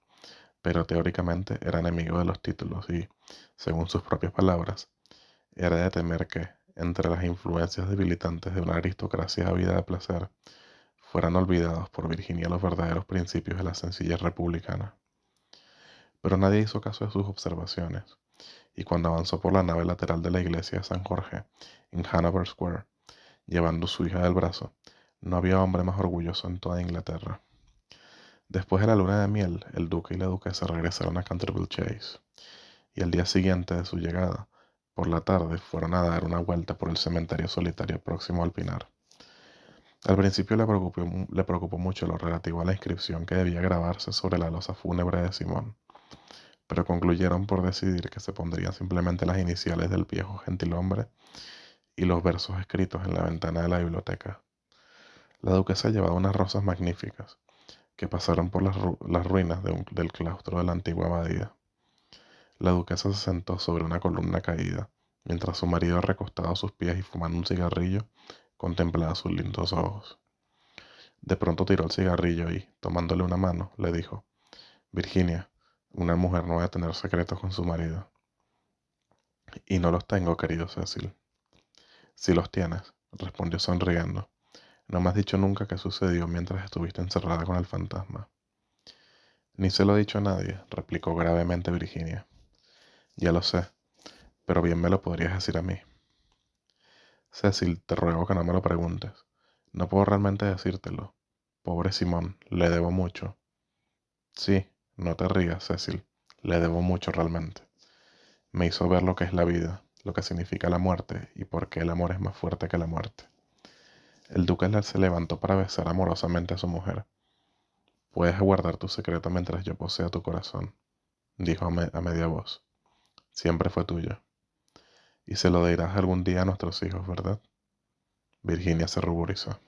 pero teóricamente era enemigo de los títulos y, según sus propias palabras, era de temer que, entre las influencias debilitantes de una aristocracia ávida de placer, fueran olvidados por Virginia los verdaderos principios de la sencillez republicana. Pero nadie hizo caso de sus observaciones, y cuando avanzó por la nave lateral de la iglesia de San Jorge, en Hanover Square, llevando su hija del brazo, no había hombre más orgulloso en toda Inglaterra. Después de la luna de miel, el duque y la duquesa regresaron a Canterville Chase, y al día siguiente de su llegada, por la tarde, fueron a dar una vuelta por el cementerio solitario próximo al Pinar. Al principio le preocupó mucho lo relativo a la inscripción que debía grabarse sobre la losa fúnebre de Simón, pero concluyeron por decidir que se pondrían simplemente las iniciales del viejo gentilhombre y los versos escritos en la ventana de la biblioteca. La duquesa llevaba unas rosas magníficas, que pasaron por las ruinas del claustro de la antigua abadía. La duquesa se sentó sobre una columna caída, mientras su marido, recostado a sus pies y fumando un cigarrillo, contemplaba sus lindos ojos. De pronto tiró el cigarrillo y, tomándole una mano, le dijo: Virginia, una mujer no debe tener secretos con su marido. Y no los tengo, querido Cecil. Si los tienes, respondió sonriendo. No me has dicho nunca qué sucedió mientras estuviste encerrada con el fantasma. Ni se lo he dicho a nadie, replicó gravemente Virginia. Ya lo sé, pero bien me lo podrías decir a mí. Cecil, te ruego que no me lo preguntes. No puedo realmente decírtelo. Pobre Simón, le debo mucho. Sí, no te rías, Cecil. Le debo mucho realmente. Me hizo ver lo que es la vida, lo que significa la muerte y por qué el amor es más fuerte que la muerte. El duque se levantó para besar amorosamente a su mujer. Puedes guardar tu secreto mientras yo posea tu corazón, dijo a media voz. Siempre fue tuyo. Y se lo dirás algún día a nuestros hijos, ¿verdad? Virginia se ruborizó.